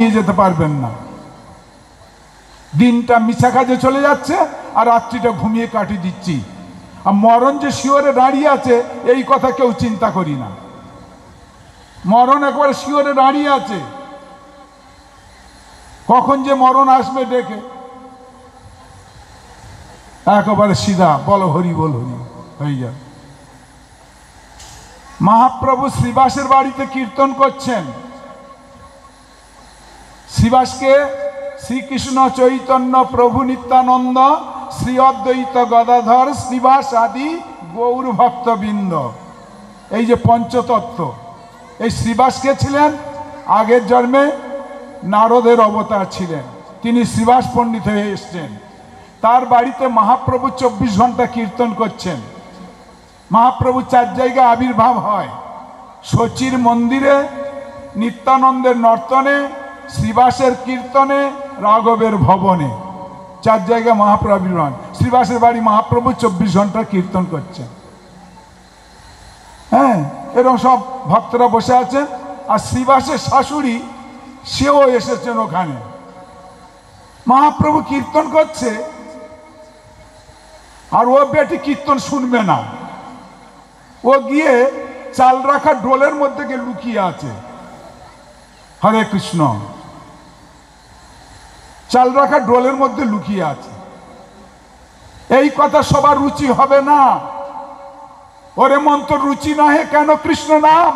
নিয়ে যেতে পারবেন না। দিনটা মিছা কাজে চলে যাচ্ছে আর রাত্রিটা ঘুমিয়ে কাটিয়ে দিচ্ছি। আর মরণ যে শিওরে দাঁড়িয়ে আছে এই কথা কেউ চিন্তা করি না। মরণ একবারে শিওরে দাঁড়িয়ে আছে, কখন যে মরণ আসবে ডেকে একেবারে সিধা বলো হরি বল হরি হয়ে যাবে। মহাপ্রভু শ্রীবাসের বাড়িতে কীর্তন করছেন। শ্রীবাসকে শ্রীকৃষ্ণ চৈতন্য প্রভু নিত্যানন্দ শ্রী অদ্বৈত গদাধর শ্রীবাস আদি গৌর ভক্তবৃন্দ, এই যে পঞ্চতত্ত্ব। এই শ্রীবাস কে ছিলেন? আগের জন্মে নারদের অবতার ছিলেন, তিনি শ্রীবাস পণ্ডিত হয়ে এসছেন। তার বাড়িতে মহাপ্রভু 24 ঘন্টা কীর্তন করছেন। মহাপ্রভু 4 জায়গায় আবির্ভাব হয়, শচীর মন্দিরে, নিত্যানন্দের নর্তনে, শ্রীবাসের কীর্তনে, রাঘবের ভবনে, 4 জায়গায় মহাপ্রভু আবির্ভাব। শ্রীবাসের বাড়ি মহাপ্রভু 24 ঘন্টা কীর্তন করছেন। হ্যাঁ, এরকম সব ভক্তরা বসে আছেন। আর শ্রীবাসের শাশুড়ি সেও এসেছেন ওখানে। মহাপ্রভু কীর্তন করছে আর ও বেটি কীর্তন শুনবে না, ও গিয়ে চাল রাখা ডোলের মধ্যে গিয়ে লুকিয়ে আছে। হরে কৃষ্ণ, চাল রাখা ডোলের মধ্যে লুকিয়ে আছে। এই কথা সবার রুচি হবে না। ওরে মন্ত্র রুচি নহে কেন কৃষ্ণ নাম,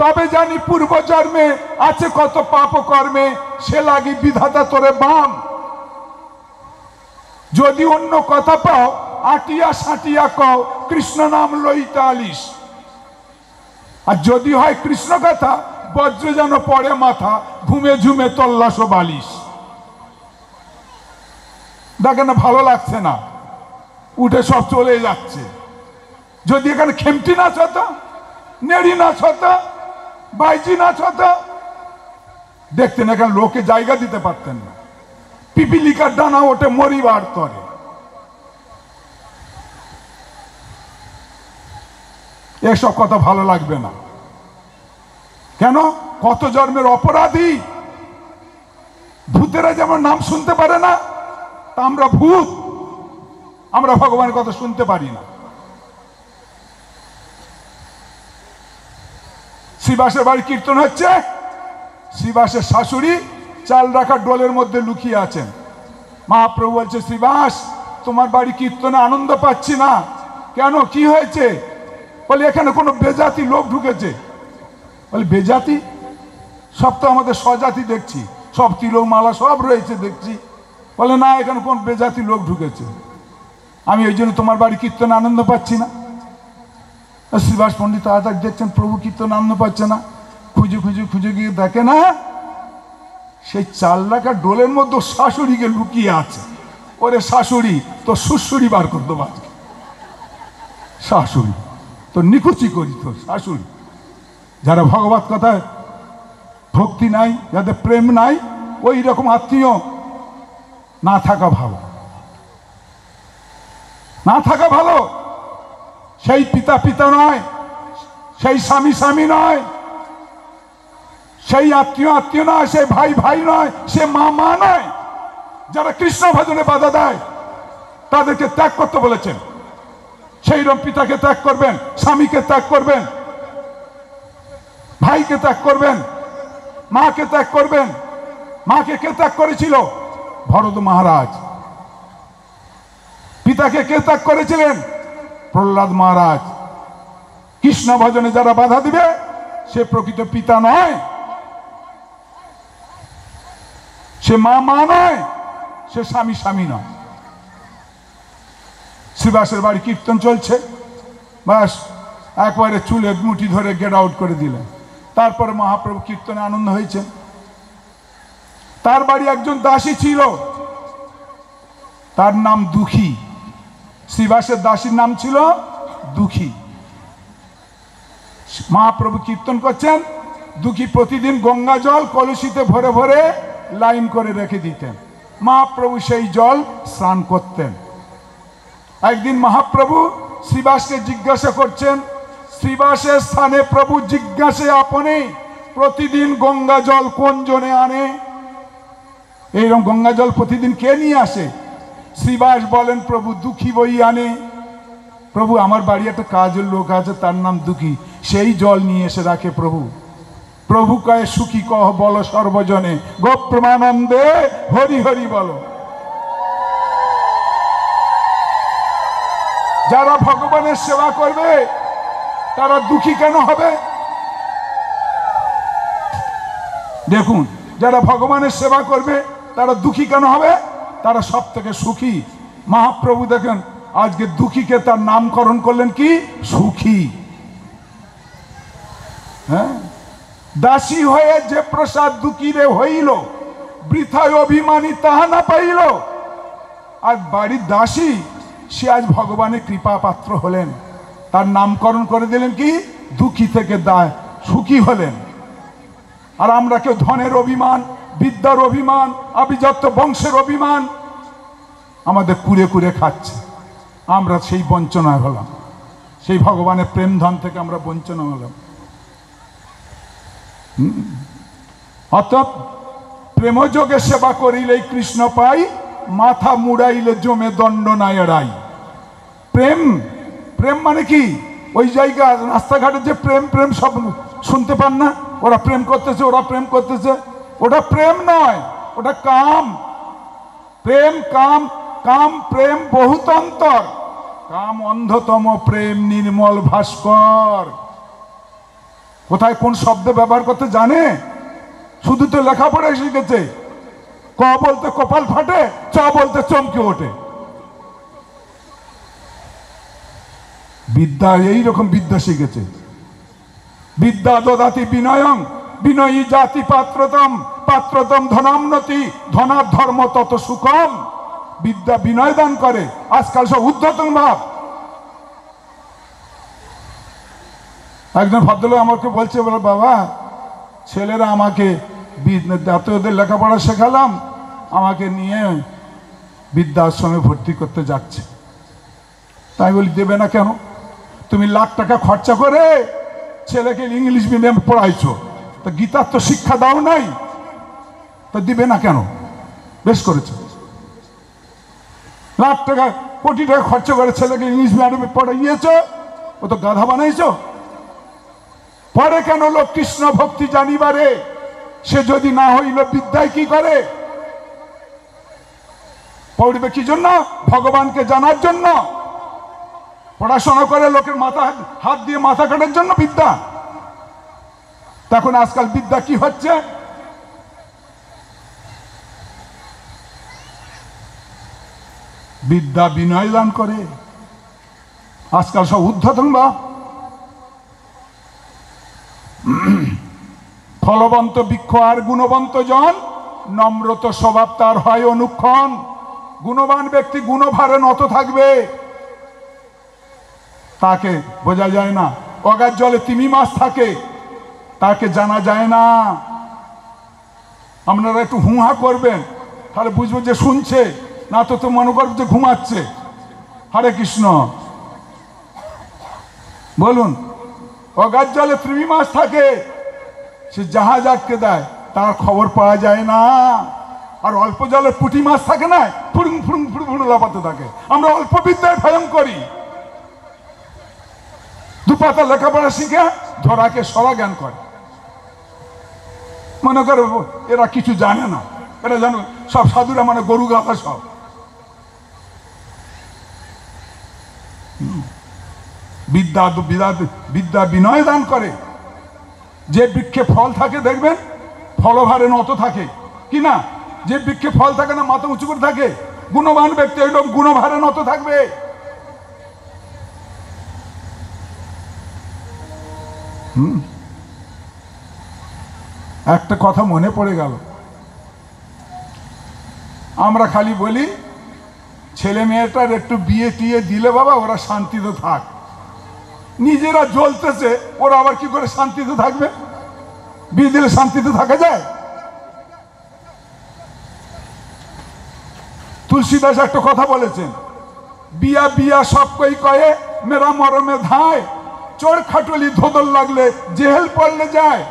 তবে জানি পূর্ব জন্মে আছে কত পাপ কর্মে, সে লাগি বিধাতা তোরে বাম। যদি অন্য কথা পাও আটিয়া সাটিয়া কও, কৃষ্ণ নাম লইতে আলিস। আর যদি হয় কৃষ্ণ কথা, বজ্র যেন পড়ে মাথা, ঘুমে ঝুমে তল্লাশ বালিশ। দেখেন না, ভালো লাগছে না, উঠে সব চলে যাচ্ছে। যদি এখানে খেমটি নাচ হতো, নেড়ি নাচ হতো, বাইজি নাচ হতো, দেখতেন এখানে লোকে জায়গা দিতে পারতেন না। পিপিলিকার ডানা ওঠে মরিবার তরে। এসব কথা ভালো লাগবে না। কেন? কত জন্মের অপরাধী। ভূতেরা যেমন নাম শুনতে পারে না, তা আমরা ভূত, আমরা ভগবানের কথা শুনতে পারি না। শ্রীবাসের বাড়ি কীর্তন হচ্ছে, শ্রীবাসের শাশুড়ি চাল রাখা ডোলের মধ্যে লুকিয়ে আছেন। মহাপ্রভু বলছে, শ্রীবাস তোমার বাড়ি কীর্তনে আনন্দ পাচ্ছি না। কেন, কি হয়েছে? বলে এখানে কোনো বেজাতি লোক ঢুকেছে। বলে বেজাতি? সব তো আমাদের স্বজাতি দেখছি, সব তিলক মালা সব রয়েছে দেখছি। বলে না, এখানে কোন বেজাতি লোক ঢুকেছে, আমি ওই জন্য তোমার বাড়ি কীর্তনে আনন্দ পাচ্ছি না। শ্রীবাস পণ্ডিত আদাক দেখছেন প্রভু কীর্তন আনন্দ পাচ্ছে না, খুঁজে খুঁজে খুঁজে গিয়ে দেখে না, সেই চাল রাখা ডোলের মধ্যে শাশুড়ি গিয়ে লুকিয়ে আছে। ওরে শাশুড়ি, তো শ্বশুরি বার করতো আজকে। শাশুড়ি তো নিকুচি করি, তো শাশুড়ি। যারা ভগবত কথায় ভক্তি নাই, যাদের প্রেম নাই, ওই রকম আত্মীয় না থাকা ভালো, না থাকা ভালো। সেই পিতা পিতা নয়, সেই স্বামী স্বামী নয়, সেই আত্মীয় আত্মীয় নয়, সেই ভাই ভাই নয়, সে মা মা নয়। যারা কৃষ্ণ ভজনে বাধা দেয় তাদেরকে ত্যাগ করতে বলেছেন। সেই রকম পিতাকে ত্যাগ করবেন, স্বামীকে ত্যাগ করবেন, ভাইকে ত্যাগ করবেন, মাকে ত্যাগ করবেন। মাকে কে ত্যাগ করেছিল? ভরত মহারাজ। পিতাকে কে ত্যাগ করেছিলেন? প্রহ্লাদ মহারাজ। কৃষ্ণ ভজনে যারা বাধা দিবে সে প্রকৃত পিতা নয়, সে মা মা নয়, সে স্বামী স্বামী নয়। শ্রীবাসের বাড়ি কীর্তন চলছে, ব্যাস একবারে চুলে মুঠি ধরে গেট আউট করে দিলেন। তারপরে মহাপ্রভু কীর্তনে আনন্দ হয়েছে। তার বাড়ি একজন দাসী ছিল, তার নাম দুঃখী। শ্রীবাসের দাসীর নাম ছিল দুঃখী। মহাপ্রভু কীর্তন করছেন, দুঃখী প্রতিদিন গঙ্গা জল কলসিতে ভরে ভরে লাইন করে রেখে দিতেন। মহাপ্রভু সেই জল স্নান করতেন। একদিন মহাপ্রভু শ্রীবাসকে জিজ্ঞাসা করছেন, শ্রীবাসের স্থানে প্রভু জিজ্ঞাসে আপনি প্রতিদিন গঙ্গা জল কোন জনে আনে? এইরকম গঙ্গা জল প্রতিদিন কে নিয়ে আসে? শ্রীবাস বলেন, প্রভু দুঃখী বই আনে। প্রভু আমার বাড়ি একটা কাজের লোক আছে, তার নাম দুঃখী, সেই জল নিয়ে এসে রাখে প্রভু। প্রভু কয়ে সুখী কহ বল সর্বজনে, গোপ্রমানন্দে হরি হরি বলো। যারা ভগবানের সেবা করবে তারা দুঃখী কেন হবে? দেখুন, যারা ভগবানের সেবা করবে তারা দুঃখী কেন হবে? তারা সব থেকে সুখী। মহাপ্রভু দেখেন আজকে দুঃখীকে তার নামকরণ করলেন কি? সুখী। হ্যাঁ, দাসী হয়ে যে প্রসাদ দুঃখীরে হইল, বৃথায় অভিমানী তাহা না পাইল। আজ বাড়ির দাসী, সে আজ ভগবানের কৃপা পাত্র হলেন, তার নামকরণ করে দিলেন কি? দুঃখী থেকে সুখী হলেন। আর আমরা কেউ ধনের অভিমান, বিদ্যার অভিমান, আভিজাত্য বংশের অভিমান আমাদের কুড়ে কুড়ে খাচ্ছে। আমরা সেই বঞ্চনায় হলাম, সেই ভগবানের প্রেম ধন থেকে আমরা বঞ্চনা হলাম। অতএব প্রেমযোগে সেবা করিলেই কৃষ্ণ পাই, মাথা মুড়াইলে জমে দণ্ড নাই এড়াই। প্রেম, প্রেম মানে কি? ওই জায়গা রাস্তাঘাটে যে প্রেম প্রেম সব শুনতে পান না? ওরা প্রেম করতেছে, ওরা প্রেম করতেছে, ওটা প্রেম নয়, ওটা কাম। প্রেম কাম, কাম প্রেম বহুত অন্তর। কাম অন্ধতম, প্রেম নির্মল ভাস্কর। কোথায় কোন শব্দ ব্যবহার করতে জানে? শুধু তো লেখাপড়ায় শিখেছে। ক বলতে কপাল ফাটে, চ বলতে চমকে ওঠে। বিদ্যা এইরকম বিদ্যা শিখেছে। বিদ্যা দদাতি বিনয়ং, বিনয়ী জাতি পাত্রতম, পাত্রতম ধনামনতি, ধনার ধর্ম তত সুখম। বিদ্যা বিনয় দান করে। আজকাল সব উদ্ধতন ভাব। একজন ভদ্রলোক আমাকে বলছে, বলে বাবা ছেলেরা আমাকে ওদের লেখাপড়া শেখালাম, আমাকে নিয়ে বৃদ্ধাশ্রমে ভর্তি করতে যাচ্ছে। তাই বলি দেবে না কেন? তুমি লাখ টাকা খরচা করে ছেলেকে ইংলিশ মিডিয়াম পড়াইছো, তা গীতার তো শিক্ষা দাও নাই, তা দিবে না কেন? বেশ করেছো। লাখ টাকা কোটি টাকা খরচা করে ছেলেকে ইংলিশ মিডিয়ামে পড়াইয়েছ, ও তো গাধা বানাইছো। পরে কেন লোক কৃষ্ণ ভক্তি জানিবারে, সে যদি না হইল বিদ্যায় কি করে? পড়বে কি জন্য? ভগবানকে জানার জন্য। পড়াশোনা করে লোকের মাথা হাত দিয়ে মাথা কাটার জন্য বিদ্যা। তখন আজকাল বিদ্যা কি হচ্ছে? বিদ্যা বিনয় দান করে। আজকাল সব উদ্ধতন বা ফলবন্ত বৃক্ষ আর গুণবন্ত জন, নম্রত স্বভাব তার হয় অনুক্ষণ। গুণবান ব্যক্তি গুণভারে নত থাকবে, তাকে বোঝা যায় না। অগাধ জলে তিমি মাছ থাকে, তাকে জানা যায় না। আপনারা একটু হুঁহা করবেন, তাহলে বুঝবো যে শুনছে, না তো তো মনে করবে যে ঘুমাচ্ছে। হরে কৃষ্ণ বলুন। অগাধ জলে তিমি মাছ থাকে, সে জাহাজ আটকে দেয়, তার খবর পাওয়া যায় না। আর অল্প জলে পুঁটি মাছ থাকে না, ফুড়ুং ফুড়ুং ফুড়ুং ফুড়ুং লাফাতে থাকে। আমরা অল্প বিদ্যায় ভয়ং করি। দুপাতা লেখাপড়া শিখে ধরাকে সরা জ্ঞান করে। মনে করে এরা কিছু জানে না, এরা জানো সব সাধুরা মানে গরু গাথা সব। বিদ্যা বিদ্যা বিনয় দান করে। যে বৃক্ষে ফল থাকে দেখবেন ফলভারে নত থাকে কি না? যে বৃক্ষে ফল থাকে না মাথা উঁচু করে থাকে। গুণবান ব্যক্তি একদম গুণভারে নত থাকবে। একটা কথা মনে পড়ে গেল। আমরা খালি বলি ছেলে মেয়েটার একটু বিয়ে টিয়ে দিলে বাবা ওরা শান্তিতে থাক। নিজেরা জ্বলতেছে, ওরা আবার কি করে শান্তিতে থাকবে? বিয়ে দিলে শান্তিতে থাকা যায়? তুলসীদাস একটা কথা বলেছেন, বিয়া বিয়া সব কই কয়ে মেরা মরমে ধায়, চোর খাটলি ধোদল লাগলে জেহেল পড়লে যায়।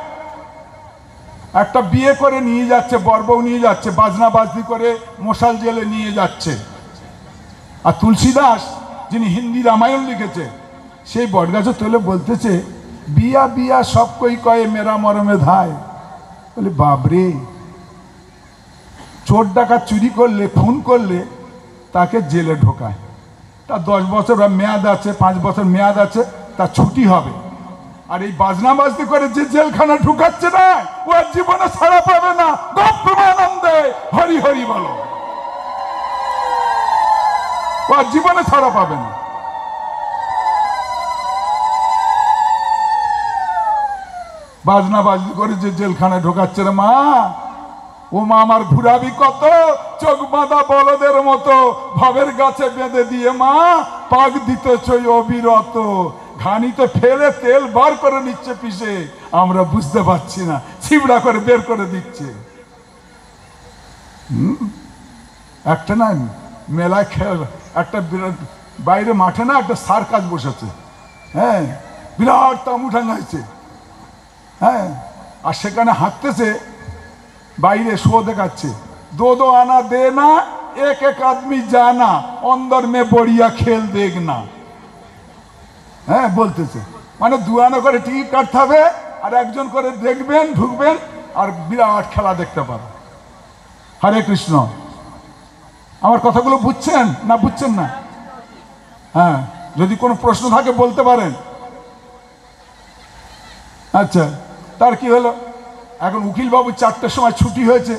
একটা বিয়ে করে নিয়ে যাচ্ছে, বরবউ নিয়ে যাচ্ছে, বাজনা বাজনি করে মশাল জেলে নিয়ে যাচ্ছে। আর তুলসীদাস যিনি হিন্দি রামায়ণ লিখেছে, সেই বটগাছে তোলে বলতেছে, বিয়া বিয়া সব কই কয়ে মেরা মরমে ধায়। বলে বাবরে, চোর ডাকাত চুরি করলে, খুন করলে তাকে জেলে ঢোকায়, তার 10 বছর মেয়াদ আছে, 5 বছর মেয়াদ আছে, তার ছুটি হবে। আর এই বাজনা বাজনি করে যে জেলখানা ঢুকাচ্ছে না, ও আর জীবনে ছাড়া পাবে না। গপ্রমানন্দে হরি হরি বলো, ও আর জীবনে ছাড়া পাবে না। বাজনা বাজনি করে যে জেলখানায় ঢোকাচ্ছে রে মা, ও মা আমার ঘুরাবি কত, চোখ বাঁধা বলদের মতো ভবের গাছে বেঁধে দিয়ে মা পাক দিতেছ অবিরত। ঘানিতে ফেলে তেল বার করে নিচ্ছে পিষে, আমরা বুঝতে পারছি না, ছিবড়া করে বের করে দিচ্ছে। একটা না মেলায় একটা বিরাট বাইরে মাঠে না একটা সার্কাস বসেছে, হ্যাঁ, বিরাট তামু টাঙাইছে, হ্যাঁ, আর সেখানে হাঁটতেছে, বাইরে শো দেখাচ্ছে, दो दो आना देना एक एक आदमी जाना अंदर में बढ़िया खेल देखना। হ্যাঁ বলতেছে, মানে 2 আনা করে টিকিট কাটতে হবে, আর একজন করে দেখবেন, ঢুকবেন, আর বিরাট খেলা দেখতে পারো। হরে কৃষ্ণ। আমার কথাগুলো বুঝছেন না বুঝছেন না? হ্যাঁ, যদি কোনো প্রশ্ন থাকে বলতে পারেন। আচ্ছা, তার কি হলো? এখন উকিলবাবু 4টের সময় ছুটি হয়েছে।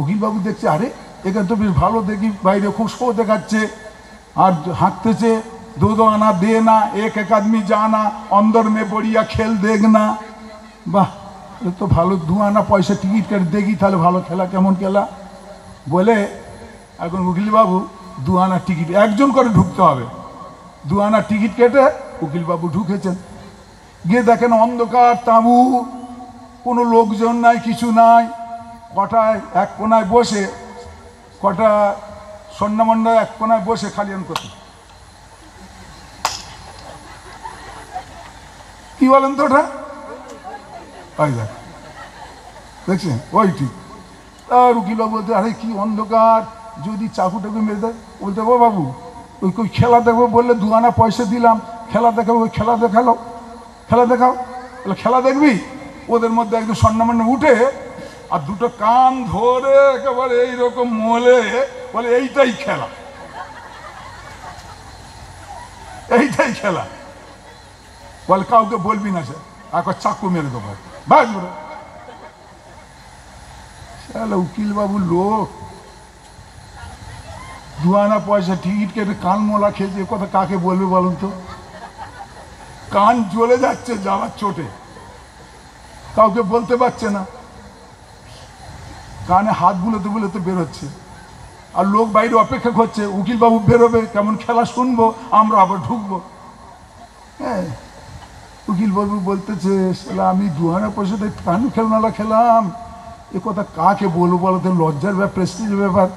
উকিলবাবু দেখছে, আরে এখানে তো বেশ ভালো দেখি, বাইরে খুব শো দেখাচ্ছে, আর হাঁকতেছে, दो दो आना देना एक एक आदमी जाना अंदर में बढ़िया खेल देखना। বাহ, এ তো ভালো, 2 আনা পয়সা টিকিট কেটে দেখি তাহলে ভালো খেলা কেমন খেলা বলে। এখন উকিলবাবু 2 আনা টিকিট, একজন করে ঢুকতে হবে, 2 আনা টিকিট কেটে উকিলবাবু ঢুকেছেন। গিয়ে দেখেন অন্ধকার তাঁবু, কোনো লোকজন নাই, কিছু নাই। কটায় এক কোনায় বসে, কটা স্বর্ণমন্ডা এক কোনায় বসে খালি করতে, কি বলেন তো ওটা? ওই দেখ, দেখছেন, ওই ঠিক। আর উকিলবাবু বলতে, আরে কি অন্ধকার, যদি চাকু টাকু মেরে দেয়। বলতে, ও বাবু, ওই কই খেলা দেখবো বললে 2 আনা পয়সা দিলাম, খেলা দেখাবো, ওই খেলা দেখালো, খেলা দেখাও। বলে খেলা দেখবি? ওদের মধ্যে একদম স্বর্ণমন্ড উঠে আর 2টো কান ধরে একেবারে এইরকম মোলে বলে, এইটাই খেলা, এইটাই খেলা। বলে কাউকে বলবি না, স্যার একবার চাকু মেরে দেবো, বাস বলে। উকিলবাবুর লোক 2 আনা পয়সা টিকিট কেটে কান মোলা খেয়েছে, কথা কাকে বলবে বলুন তো? কান জ্বলে যাচ্ছে যাওয়ার চোটে, কাউকে বলতে পারছে না, কানে হাত বুলোতে বুলোতে বেরোচ্ছে। আর লোক বাইরে অপেক্ষা করছে, উকিলবাবু বেরোবে, কেমন খেলা শুনবো, আমরা আবার ঢুকবো। হ্যাঁ, উকিলবাবু বলতেছে, আমি 2 আনা পয়সাতে কানু খেলনালা খেলাম, এ কথা কাকে বলবো বলতে, লজ্জার ব্যাপার, প্রেস্টিজের ব্যাপার।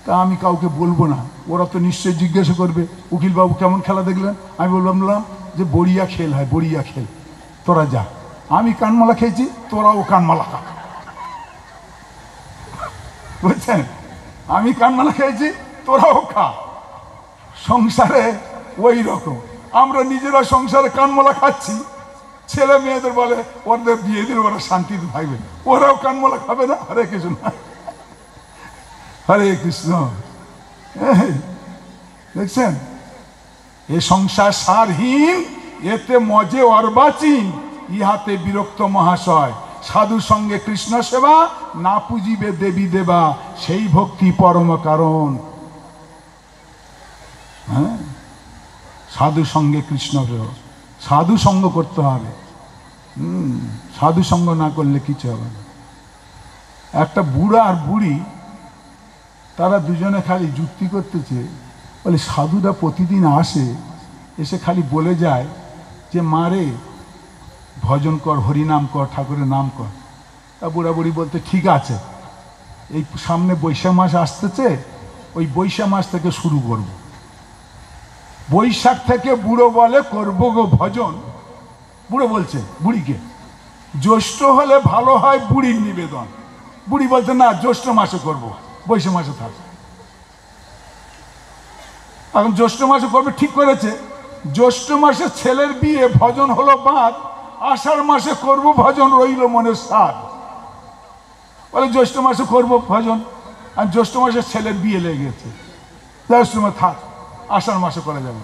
তা আমি কাউকে বলবো না, ওরা তো নিশ্চয়ই জিজ্ঞাসা করবে, উকিলবাবু কেমন খেলা দেখলেন? আমি বললাম যে বড়িয়া খেল হয়, বড়িয়া খেল, তোরা যা, আমি কানমালা খেয়েছি, তোরাও কানমালা খা। বুঝছেন, আমি কানমালা খেয়েছি, তোরাও খা। সংসারে ওই রকম, আমরা নিজেরা সংসারে কানমালা খাচ্ছি, ছেলে মেয়েদের বলে ওদের বিয়ে দিলে ওরা শান্তিতে থাকবে, ওরাও কানমালা খাবে না। হরে কৃষ্ণ, হরে কৃষ্ণ। দেখছেন, এ সংসার সারহীন, এতে মজে অর্বাচীন, ইহাতে বিরক্ত মহাশয়। সাধু সঙ্গে কৃষ্ণ সেবা, না পুজিবে দেবী দেবা, সেই ভক্তি পরম কারণ। হ্যাঁ, সাধু সঙ্গে কৃষ্ণ সেবা, সাধু সঙ্গ করতে হবে। সাধু সঙ্গ না করলে কিছু হবে না। একটা বুড়া আর বুড়ি, তারা দুজনে খালি যুক্তি করতেছে, বলে সাধুরা প্রতিদিন আসে, এসে খালি বলে যায় যে মারে ভজন কর, হরিনাম কর, ঠাকুরের নাম কর। তা বুড়া বুড়ি বলতে, ঠিক আছে, এই সামনে বৈশাখ মাস আসতেছে, ওই বৈশাখ মাস থেকে শুরু করব। বৈশাখ থেকে বুড়ো বলে করবো গো ভজন। বুড়ো বলছে বুড়িকে, জ্যৈষ্ঠ হলে ভালো হয় বুড়ির নিবেদন। বুড়ি বলতে না জ্যৈষ্ঠ মাসে করব, বৈশাখ মাসে থাক। এখন জ্যৈষ্ঠ মাসে করবে ঠিক করেছে। জ্যৈষ্ঠ মাসে ছেলের বিয়ে, ভজন হলো বাদ, আষাঢ় মাসে করব ভজন, রইল মনের সাধ। বলে জ্যৈষ্ঠ মাসে করব ভজন, আর জ্যৈষ্ঠ মাসে ছেলের বিয়ে লেগে গেছে, জ্যৈষ্ঠ মাসে থাক, আষাঢ় মাসে করা যাবে।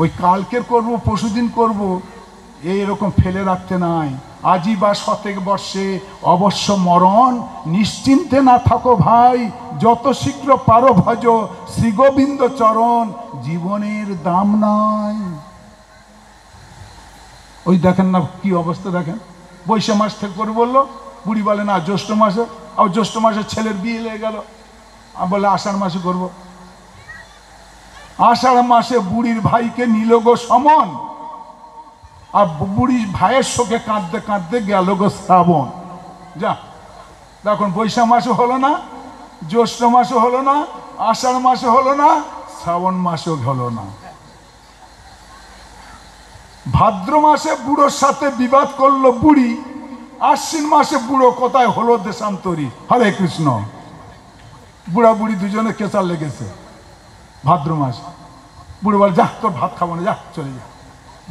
ওই কালকের করব, পরশুদিন করব, এইরকম ফেলে রাখতে নাই। আজি বা শতেক বর্ষে অবশ্য মরণ, নিশ্চিন্তে না থাকো ভাই, যত শীঘ্র পারো ভজ শ্রী গোবিন্দ চরণ, জীবনের দাম নাই। ওই দেখেন না কি অবস্থা, দেখেন বৈশাখ মাস থেকে করে বললো, বুড়ি বলে না জ্যৈষ্ঠ মাসে, আর জ্যৈষ্ঠ মাসে ছেলের বিয়ে লেগে গেল, বলে আষাঢ় মাসে করব। আষাঢ় মাসে বুড়ির ভাইকে নিল গো সমন, আর বুড়ির ভাইয়ের শোকে কাঁদতে কাঁদতে গেল গো শ্রাবণ। যা দেখুন, বৈশাখ মাসে হলো না, জ্যৈষ্ঠ মাসে হলো না, আষাঢ় মাসে হলো না, শ্রাবণ মাসেও হলো না। ভাদ্র মাসে বুড়োর সাথে বিবাদ করলো বুড়ি, আশ্বিন মাসে বুড়ো কোথায় হলো দেশান্তরী। হরে কৃষ্ণ। বুড়া বুড়ি দুজনে কেচার লেগেছে ভাদ্র মাসে। বুড়ো বলে যা তোর ভাত খাবো না, যা চলে যা,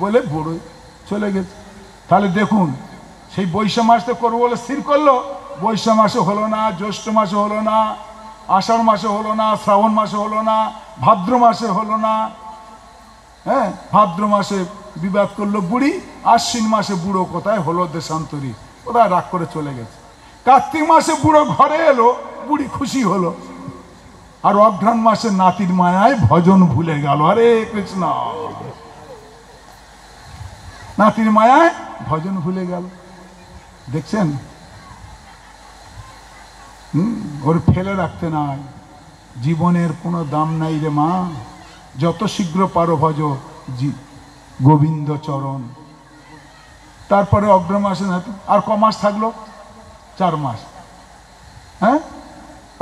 বলে বুড়ো চলে গেছে। তাহলে দেখুন, সেই বৈশাখ মাসে করবো বলে স্থির করলো, বৈশাখ মাসে হলো না, জ্যৈষ্ঠ মাসে হলো না, আষাঢ় মাসে হলো না, শ্রাবণ মাসে হলো না, ভাদ্র মাসে হলো না। হ্যাঁ, ভাদ্র মাসে বিবাদ করলো বুড়ি, আশ্বিন মাসে বুড়ো কোথায় হলো দেশান্তরী, কোথায় রাগ করে চলে গেছে। কার্তিক মাসে বুড়ো ঘরে এলো, বুড়ি খুশি হলো, আর অঘ্রাণ মাসে নাতির মায়ায় ভজন ভুলে গেল। আরে কৃষ্ণ, নাতির মায়ায় ভজন ভুলে গেল। দেখছেন, ওর ফেলে রাখতে নাই, জীবনের কোনো দাম নাই রে মা, যত শীঘ্র পারো ভজ গোবিন্দ চরণ। তারপরে অগ্রহ মাসে নাতি, আর ক মাস থাকলো? 4 মাস। হ্যাঁ,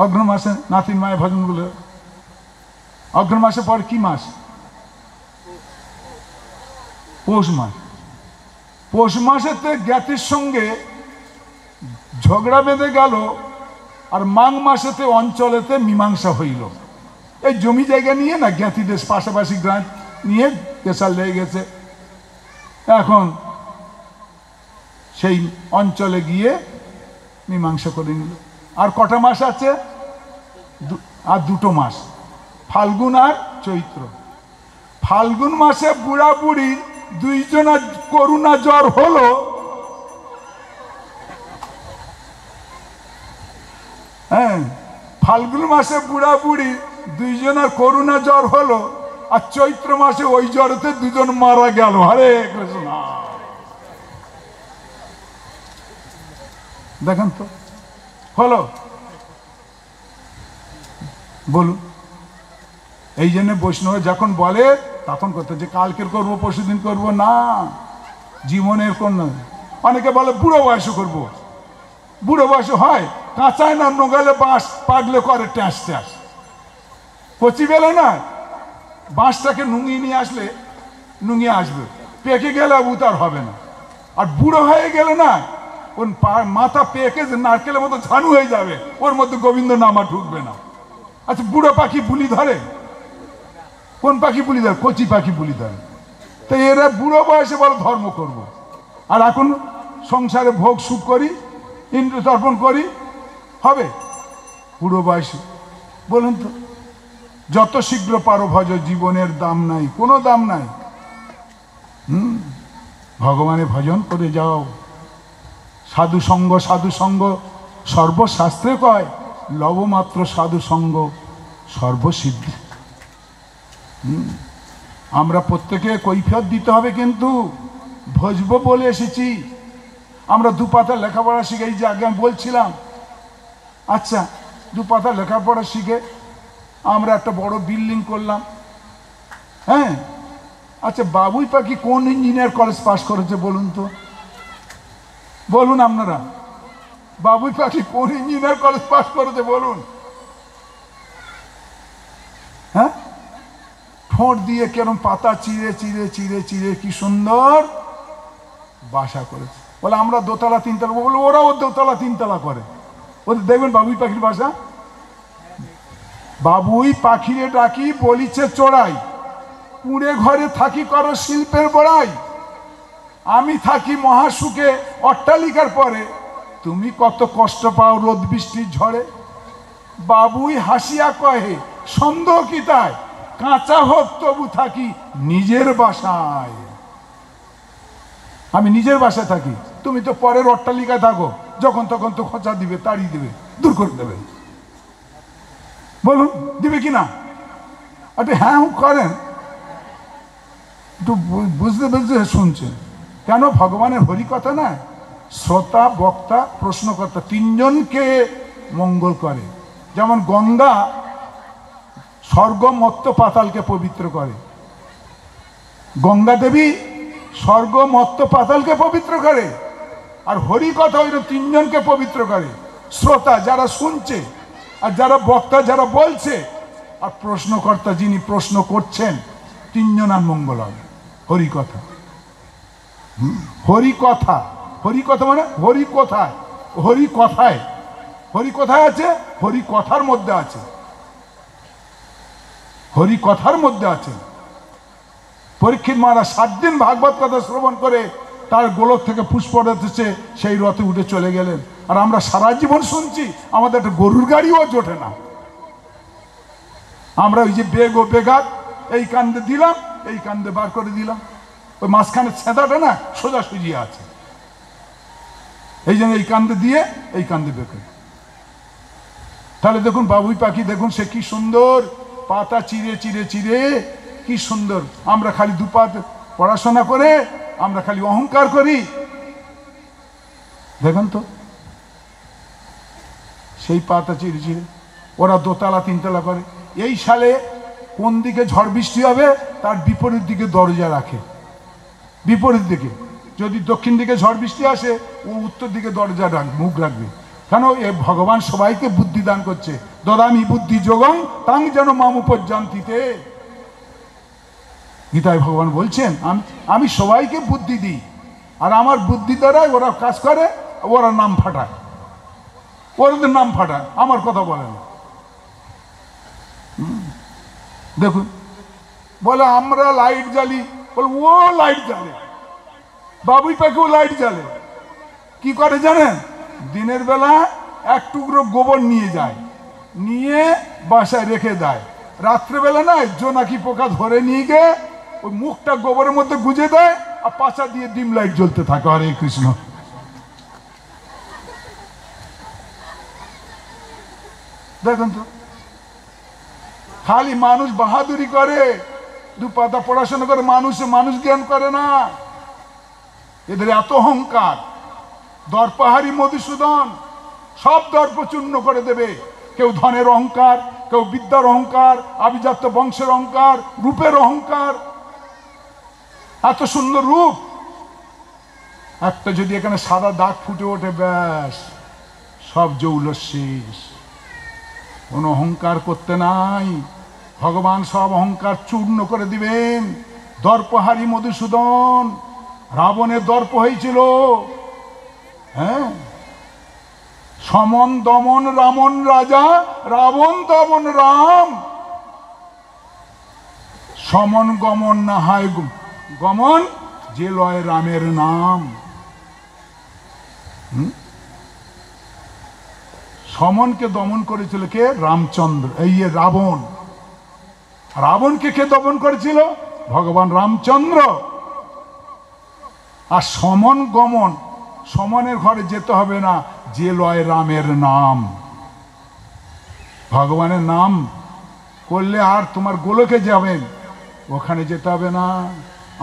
অগ্রহ মাসে নাতির মায়ের ভজনগুলো। অগ্রহ মাসে পর কি মাস? পৌষ মাস। পৌষ মাসেতে জ্ঞাতির সঙ্গে ঝগড়া বেঁধে গেল, আর মাঘ মাসেতে অঞ্চলেতে মীমাংসা হইল। এই জমি জায়গা নিয়ে না, জ্ঞাতিদের পাশাপাশি গ্রাম নিয়ে পেশাল লেগে গেছে। এখন সেই অঞ্চলে গিয়ে মীমাংসা করে নিল। আর কটা মাস আছে? আর 2টো মাস, ফাল্গুন আর চৈত্র। ফাল্গুন মাসে বুড়া বুড়ি দুইজনের করোনা জ্বর হলো। হ্যাঁ, ফাল্গুন মাসে বুড়া বুড়ি দুইজনের করোনা জ্বর হলো, আর চৈত্র মাসে ওই জ্বরেতে 2জন মারা গেল। হরে কৃষ্ণ। দেখেন তো হলো, বলুন। এই জন্য বৈষ্ণব যখন বলে তখন করতে যে কালকের করবো, পরশুদিন করবো না, জীবনের কোন। অনেকে বলে বুড়ো বয়সে করবো। বুড়ো বয়সে হয় কাঁচায় না, নোগালে বাঁশ পাগলে করে ট্যাঁস ট্যাঁস, কচি বেলে না, বাঁশটাকে নুঙিয়ে নিয়ে আসলে নুঙিয়ে আসবে, পেকে গেলে উতার হবে না। আর বুড়ো হয়ে গেলে না, ওর মাথা পেকে নারকেলের মতো ঝানু হয়ে যাবে, ওর মধ্যে গোবিন্দ নামা ঢুকবে না। আচ্ছা, বুড়ো পাখি বুলি ধরে? কোন পাখি বুলি ধরে? কচি পাখি বুলি ধরে। তো এরা বুড়ো বয়সে বলে ধর্ম করব, আর এখন সংসারে ভোগ সুখ করি, ইন্দ্র তর্পণ করি, হবে বুড়ো বয়সে? বলুন তো। যত শীঘ্র পারো ভজ, জীবনের দাম নাই, কোনো দাম নাই। ভগবানের ভজন করে যাও। সাধু সঙ্গ, সাধু সঙ্গ সর্বশাস্ত্রে কয়, লবমাত্র সাধু সঙ্গ সর্বসিদ্ধি। আমরা প্রত্যেকে কৈফিয়ত দিতে হবে, কিন্তু ভজব বলে এসেছি। আমরা 2 পাতা লেখাপড়া শিখে, এই যে আগে আমি বলছিলাম, আচ্ছা 2 পাতা লেখাপড়া শিখে আমরা একটা বড় বিল্ডিং করলাম। হ্যাঁ, আচ্ছা বাবুই পাখি কোন ইঞ্জিনিয়ার কলেজ পাস করেছে বলুন তো? বলুন আপনারা, বাবুই পাখি কোন ইঞ্জিনিয়ার কলেজ পাস করেছে বলুন? হ্যাঁ, ঠোঁট দিয়ে কেরম পাতা চিড়ে চিড়ে চিড়ে চিড়ে কি সুন্দর বাসা করেছে। বলে আমরা দোতলা তিনতলা, বলে ওরাও দোতলা তিনতলা করে। ওদের দেখবেন বাবুই পাখির বাসা, বাবুই পাখিরে ডাকি বলিছে চড়াই, কুঁড়ে ঘরে থাকি করো শিল্পের বড়াই, আমি থাকি মহাসুখে অট্টালিকার পরে, তুমি কত কষ্ট পাও রোদ বৃষ্টির ঝড়ে। বাবুই হাসিয়া কহে সন্দেহ কি তাই, কাঁচা হোক তবু থাকি নিজের বাসায়। আমি নিজের বাসায় থাকি, তুমি তো পরের অট্টালিকায় থাকো, যখন তখন তো খোঁচা দিবে, তাড়িয়ে দেবে, দূর করে দেবে। বলুন দিবে কি না? একটু হ্যাঁ করেন, একটু বুঝতে বুঝতে শুনছেন। কেন? ভগবানের হরিকথা না, শ্রোতা বক্তা প্রশ্নকর্তা তিনজনকে মঙ্গল করে। যেমন গঙ্গা স্বর্গ মর্ত্য পাতালকে পবিত্র করে, গঙ্গা দেবী স্বর্গ মর্ত্য পাতালকে পবিত্র করে, আর হরিকথা ওই তিনজনকে পবিত্র করে। শ্রোতা যারা শুনছে, আর যারা বক্তা যারা বলছে, আর প্রশ্নকর্তা যিনি প্রশ্ন করছেন, তিনজনার মঙ্গল হবে। হরিকথা, হরিকথা, হরিকথা মানে হরিকথায়, হরিকথায়, হরিকথায় আছে, হরিকথার মধ্যে আছে, হরিকথার মধ্যে আছে। পরীক্ষিত মহারাজ 7 দিন ভাগবত কথা শ্রবণ করে তার গোলক থেকে পুষ্প এসেছে, সেই রথে উঠে চলে গেলেন। আর আমরা সারা জীবন শুনছি, আমাদের একটা গরুর গাড়িও জোটে না। আমরা ওই যে বেগ ও বেগাত এই কান্দে দিলাম, এই কান্দে বার করে দিলাম, ওই মাঝখানে ছেঁদাটা না সোজাসুজি আছে, এই জন্য এই কান্দে দিয়ে এই কান্দে বের। তাহলে দেখুন বাবুই পাখি, দেখুন সে কি সুন্দর পাতা চিরে চিরে চিরে, কি সুন্দর। আমরা খালি দুপাত পড়াশোনা করে আমরা খালি অহংকার করি। দেখুন তো সেই পাতা চিরে চিরে ওরা দোতলা তিনতলা করে। এই সালে কোন দিকে ঝড় বৃষ্টি হবে তার বিপরীত দিকে দরজা রাখে, বিপরীত দিকে। যদি দক্ষিণ দিকে ঝড় বৃষ্টি আসে, ও উত্তর দিকে দরজা মুখ রাখবে। কেন? এ ভগবান সবাইকে বুদ্ধি দান করছে। দদামি বুদ্ধি যোগং তাং যেন মামু পর্যান্তিতে। গীতায় ভগবান বলছেন আমি সবাইকে বুদ্ধি দিই, আর আমার বুদ্ধি দ্বারাই ওরা কাজ করে, ওরা নাম ফাটায়, ওদের নাম ফাটায়, আমার কথা বলে না। দেখুন বলে আমরা লাইট জ্বালি, বলে ও লাইট জ্বালে, বাবুই পাখিও লাইট জ্বালে। কি করে জানেন? দিনের বেলা এক টুকরো গোবর নিয়ে যায়, নিয়ে বাসায় রেখে দেয়। রাত্রেবেলা না জোনাকি পোকা ধরে নিয়ে গিয়ে ওই মুখটা গোবরের মধ্যে গুজে দেয়, আর পাশা দিয়ে ডিম লাইট জ্বলতে থাকে। হরে কৃষ্ণ। দেখুন তো, খালি মানুষ বাহাদুরি করে, দু পাতা পড়াশোনা করে, মানুষ জ্ঞান করে না। এদের এত অহংকার। দর্পহারি মধুসূদন সব দর্প চূর্ণ করে দেবে। কেউ ধনের অহংকার, কেউ বিদ্যার অহংকার, আভিজাত্য বংশের অহংকার, রূপের অহংকার। এত সুন্দর রূপ, একটা যদি এখানে সাদা দাগ ফুটে ওঠে, ব্যাস সব জৌল শেষ। কোনো অহংকার করতে নাই, ভগবান সব অহংকার চূর্ণ করে দিবেন। দর্পহারি মধুসূদন, রাবণের দর্প হয়েছিল, হ্যাঁ, সমন দমন রামন রাজা, রাবণ দমন রাম। সমন গমন না হয় গমন, যে লয় রামের নাম। সমনকে দমন করেছিল কে? রামচন্দ্র। এই রাবণ, রাবণকে কে দমন করেছিল? ভগবান রামচন্দ্র। আর সমন গমন, সমনের ঘরে যেতে হবে না, যে লয় রামের নাম। ভগবানের নাম করলে আর তোমার গোলকে যাবেন, ওখানে যেতে হবে না।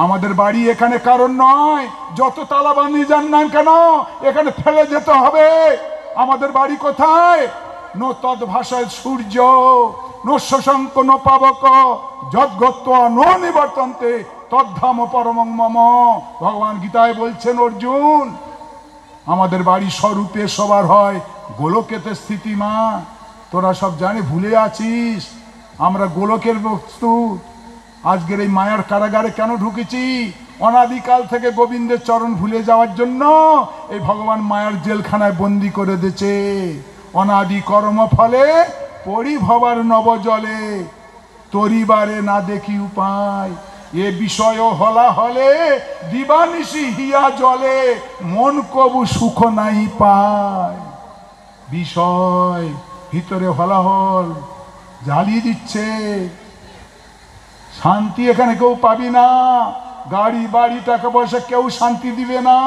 আমাদের বাড়ি এখানে কারণ নয়, যত তালা বানিয়ে যান না কেন এখানে ফেলে যেতে হবে। আমাদের বাড়ি কোথায়? নো তদ ভাষায় সূর্য, নো শশাঙ্ক নো পাবক, যদ্গত্ব নো নিবর্তন্তে তদ্ধাম পরমং মম। ভগবান গীতায় বলছেন অর্জুন, আমাদের বাড়ি স্বরূপে সবার হয়, গোলকেতে স্থিতি মা। তোরা সব জানে ভুলে আছিস, আমরা গোলকের বস্তু। আজকের এই মায়ার কারাগারে কেন ঢুকেছি? অনাদিকাল থেকে গোবিন্দের চরণ ভুলে যাওয়ার জন্য এই ভগবান মায়ার জেলখানায় বন্দি করে দিয়েছে। অনাদি কর্ম ফলে পরিভবার নব জলে, তরিবারে না দেখি উপায়, এ বিষয় হলা হলে দিবানিশি হিয়া জলে, মন কবু সুখ নাই পায়। বিষয় ভিতরে হলাহল জ্বালিয়ে দিচ্ছে, শান্তি এখানে কেউ পাবি না। গাড়ি বাড়ি টাকা পয়সা কেউ শান্তি দিবে না।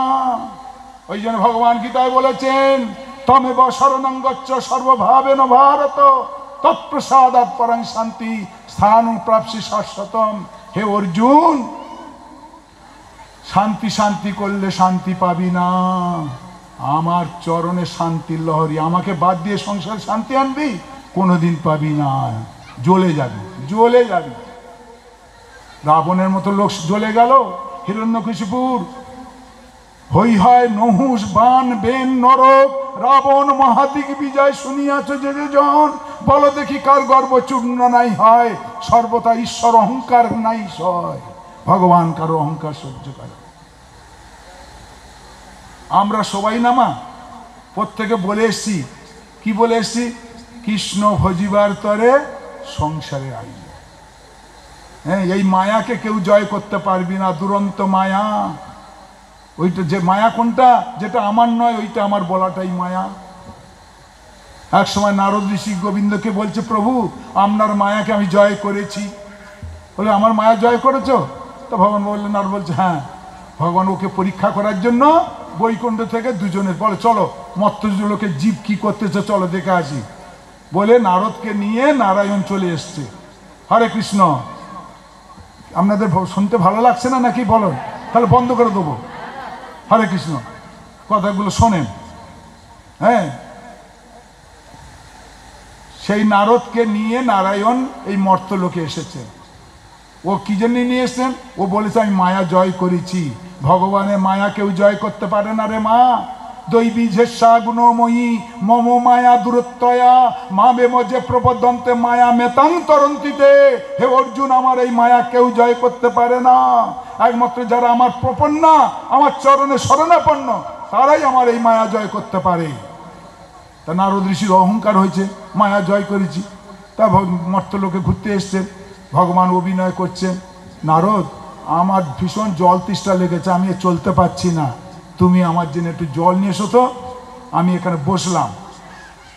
ওই জন্য ভগবান গীতায় বলেছেন, তমেব শরণং গচ্ছ সর্বভাবেন ভারত, তৎপ্রসাদাৎ পরং শান্তি স্থানং প্রাপ্সি শাশ্বতম। হে অর্জুন, শান্তি শান্তি করলে শান্তি পাবি না। আমার চরণে শান্তির লহরী, আমাকে বাদ দিয়ে সংসারে শান্তি আনবি? কোনোদিন পাবি না, জ্বলে যাবি, জ্বলে যাবি। রাবণের মতো লোক জ্বলে গেল। হিরণ্যকশিপুর হই হয় নহুষ বান বেন নরক, রাবণ মহাদিক বিজয় শুনিয়াছ যে জন, বলো দেখি কার গর্ব চূর্ণ নাই হয়, সর্বদা ঈশ্বর অহংকার নাই সয়। ভগবান কারো অহংকার সহ্য করে। আমরা সবাই না মা প্রত্যেকে বলে এসছি, কি বলে এসছি? কৃষ্ণ ভজিবার তরে সংসারে আই। হ্যাঁ, এই মায়াকে কেউ জয় করতে পারবি না, দুরন্ত মায়া। ওইটা যে মায়া কোনটা, যেটা আমার নয় ওইটা আমার বলাটাই মায়া। এক সময় নারদ ঋষি গোবিন্দকে বলছে, প্রভু আপনার মায়াকে আমি জয় করেছি। বলে আমার মায়া জয় করেছ? তো ভগবান বললেন, নারদ বলছে হ্যাঁ। ভগবান ওকে পরীক্ষা করার জন্য বৈকুণ্ঠ থেকে দুজনের বলে, চলো মর্ত্যলোকে জীব কি করতেছে চলো দেখে আসি। বলে নারদকে নিয়ে নারায়ণ চলে এসছে। হরে কৃষ্ণ। আপনাদের শুনতে ভালো লাগছে না নাকি বলো? তাহলে বন্ধ করে দেবো। হরে কৃষ্ণ, কথাগুলো শোনেন। হ্যাঁ, সেই নারদকে নিয়ে নারায়ণ এই মর্ত্যলোকে এসেছে। ও কি জন্য নিয়ে এসছেন? ও বলেছে আমি মায়া জয় করেছি। ভগবানের মায়া কেউ জয় করতে পারে না রে মা। দৈবী ঝেসা গুণময়ী মম মায়া দূরত্বয়া মা বেমজে প্রবদন্তে মায়া মেতাং তরন্তিতে। হে অর্জুন, আমার এই মায়া কেউ জয় করতে পারে না। একমাত্র যারা আমার প্রপন্না, আমার চরণে শরণাপন্ন, তারাই আমার এই মায়া জয় করতে পারে। তা নারদ ঋষির অহংকার হয়েছে, মায়া জয় করেছি। তা মর্ত্যলোকে ঘুরতে এসছেন, ভগবান অভিনয় করছেন, নারদ আমার ভীষণ জল তৃষ্ণা লেগেছে, আমি চলতে পারছি না, তুমি আমার জন্য একটু জল নিয়ে এসো তো। আমি এখানে বসলাম,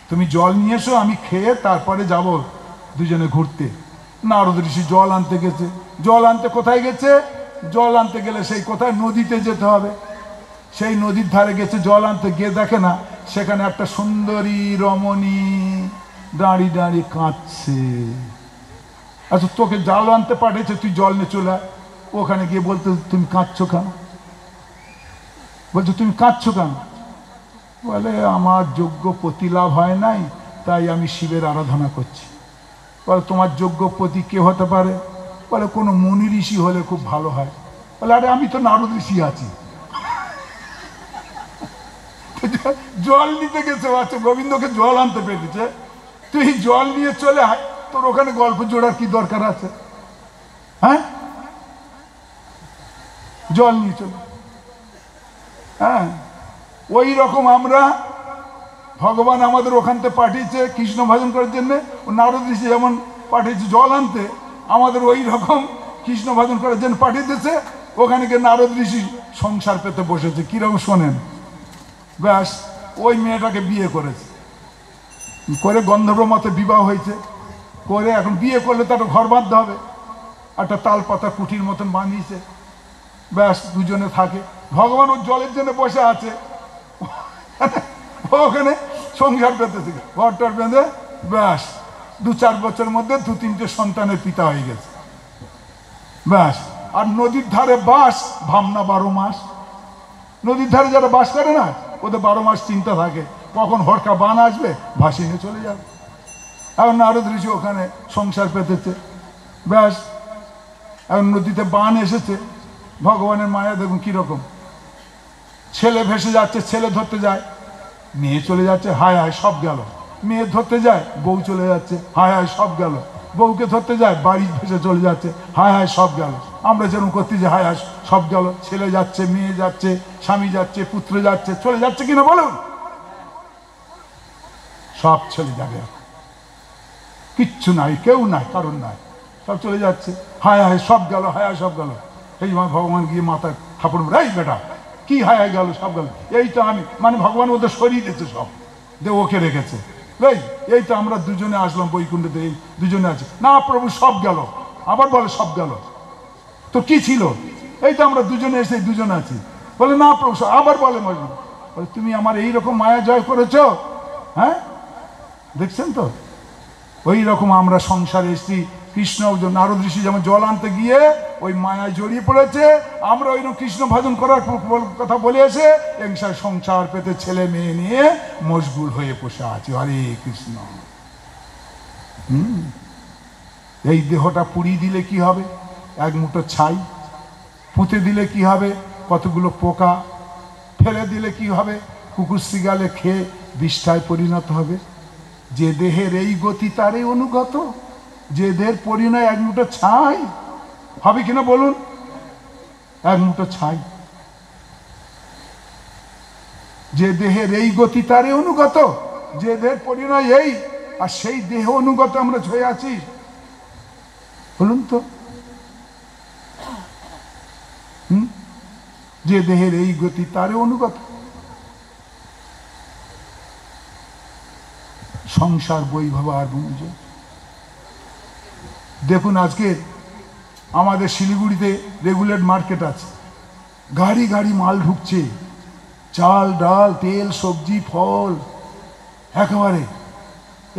তুমি জল নিয়ে এসো, আমি খেয়ে তারপরে যাব দুজনে ঘুরতে। নারদ ঋষি জল আনতে গেছে। জল আনতে কোথায় গেছে? জল আনতে গেলে সেই কোথায় নদীতে যেতে হবে। সেই নদীর ধারে গেছে জল আনতে, গিয়ে দেখে না সেখানে একটা সুন্দরী রমণী দাঁড়িয়ে দাঁড়িয়ে কাঁদছে। আচ্ছা, তোকে জল আনতে পাঠিয়েছে, তুই জল নিয়ে চলে আয়। ওখানে গিয়ে বলতে, তুমি কাঁদছো কেন? বলছো তুমি কাঁদছো কেন? বলে আমার যোগ্য পতি লাভ হয় নাই, তাই আমি শিবের আরাধনা করছি। বলে তোমার যোগ্য পতি কে হতে পারে? বলে কোনো মুনি ঋষি হলে খুব ভালো হয়। বলে আরে আমি তো নারদ ঋষি আছি। জল নিতে গেছে, আচ্ছা গোবিন্দকে জল আনতে পেরেছে, তুই জল নিয়ে চলে আয়, তোর ওখানে গল্প জোড়ার কি দরকার আছে? হ্যাঁ, জল নিয়ে চলে। হ্যাঁ, ওই রকম আমরা, ভগবান আমাদের ওখান থেকে পাঠিয়েছে কৃষ্ণ ভজন করার জন্য। নারদ ঋষি যেমন পাঠিয়েছে জল আনতে, আমাদের ওই রকম কৃষ্ণ ভজন করার জন্য পাঠিয়ে দিয়েছে। ওখানে গিয়ে নারদ ঋষি সংসার পেতে বসেছে। কিরকম শোনেন, ব্যাস ওই মেয়েটাকে বিয়ে করেছে, করে গন্ধর্ব মতে বিবাহ হয়েছে, করে এখন বিয়ে করলে তার ঘর বাঁধতে হবে, একটা তাল পাতা কুঠির মতন বানিয়েছে, ব্যাস দুজনে থাকে। ভগবান ওর জলের জন্য বসে আছে, ওখানে সংসার পেতেছে, ঘরটার বেঁধে ব্যাস 2-4 বছরের মধ্যে 2-3টে সন্তানের পিতা হয়ে গেছে, ব্যাস। আর নদীর ধারে বাস, ভাবনা 12 মাস। নদীর ধারে যারা বাস করে না, ওদের 12 মাস চিন্তা থাকে কখন হড়কা বান আসবে, ভাসিয়ে নিয়ে চলে যাবে। এখন নারদ ঋষি ওখানে সংসার পেতেছে, ব্যাস। এখন নদীতে বান এসেছে, ভগবানের মায়া দেখুন কিরকম। ছেলে ভেসে যাচ্ছে, ছেলে ধরতে যায়, মেয়ে চলে যাচ্ছে, হায় হায় সব গেল। মেয়ে ধরতে যায়, বউ চলে যাচ্ছে, হায় হায় সব গেল। বউকে ধরতে যায়, বাড়ি ভেসে চলে যাচ্ছে, হায় হায় সব গেল। আমরা যেরকম করতে যে হায় সব গেল, ছেলে যাচ্ছে, মেয়ে যাচ্ছে, স্বামী যাচ্ছে, পুত্র যাচ্ছে, চলে যাচ্ছে কিনা বলুন? সব চলে যাবে, কিচ্ছু নাই, কেউ নাই, কারণ নাই, সব চলে যাচ্ছে। হায় হায় সব গেল, হায় হায় সব গেল। এই ভগবান গিয়ে মাথায় থাপড়, এই বেটা কি হায় হায় গেল, সব গেল, এই তো আমি, মানে ভগবান ওদের সরিয়ে দিয়েছে, সব দে ওকে রেখেছে। এই তো আমরা দুজনে আসলাম বৈকুণ্ঠতে, এই দুজনে আছে না প্রভু, সব গেল। আবার বলে সব গেল, তো কি ছিল? এই তো আমরা দুজনে এসে দুজনে আছি। বলে না প্রভু, আবার বলে তুমি আমার এইরকম মায়া জয় করেছো। হ্যাঁ, দেখছেন তো, ওই রকম আমরা সংসারে এসেছি। কৃষ্ণ নারদ ঋষি যেমন জল আনতে গিয়ে ওই মায়ায় জড়িয়ে পড়েছে, আমরা ওইরকম কৃষ্ণ ভজন করার কথা বলে এসে এংসার সংসার পেতে ছেলে মেয়ে নিয়ে মশগুল হয়ে বসে আছি। হরে কৃষ্ণ। এই দেহটা পুড়িয়ে দিলে কি হবে? এক মুঠো ছাই। পুঁতে দিলে কি হবে? কতগুলো পোকা। ফেলে দিলে কি হবে? কুকুর শিগালে খেয়ে বিষ্ঠায় পরিণত হবে। যে দেহের এই গতি তারই অনুগত, যে দেহের পরিণয় এক মুঠো ছাই হবে কিনা বলুন? এক মুঠো ছাই। যে দেহের এই গতি তারই অনুগত, যে দেহের পরিণয় এই, আর সেই দেহ অনুগত আমরা হয়ে আছি, বলুন তো। যে দেহের এই গতি তারই অনুগত। সংসার বৈভব আর বুঝে দেখুন, আজকে আমাদের শিলিগুড়িতে রেগুলেট মার্কেট আছে, গাড়ি গাড়ি মাল ঢুকছে, চাল ডাল তেল সবজি ফল একেবারে।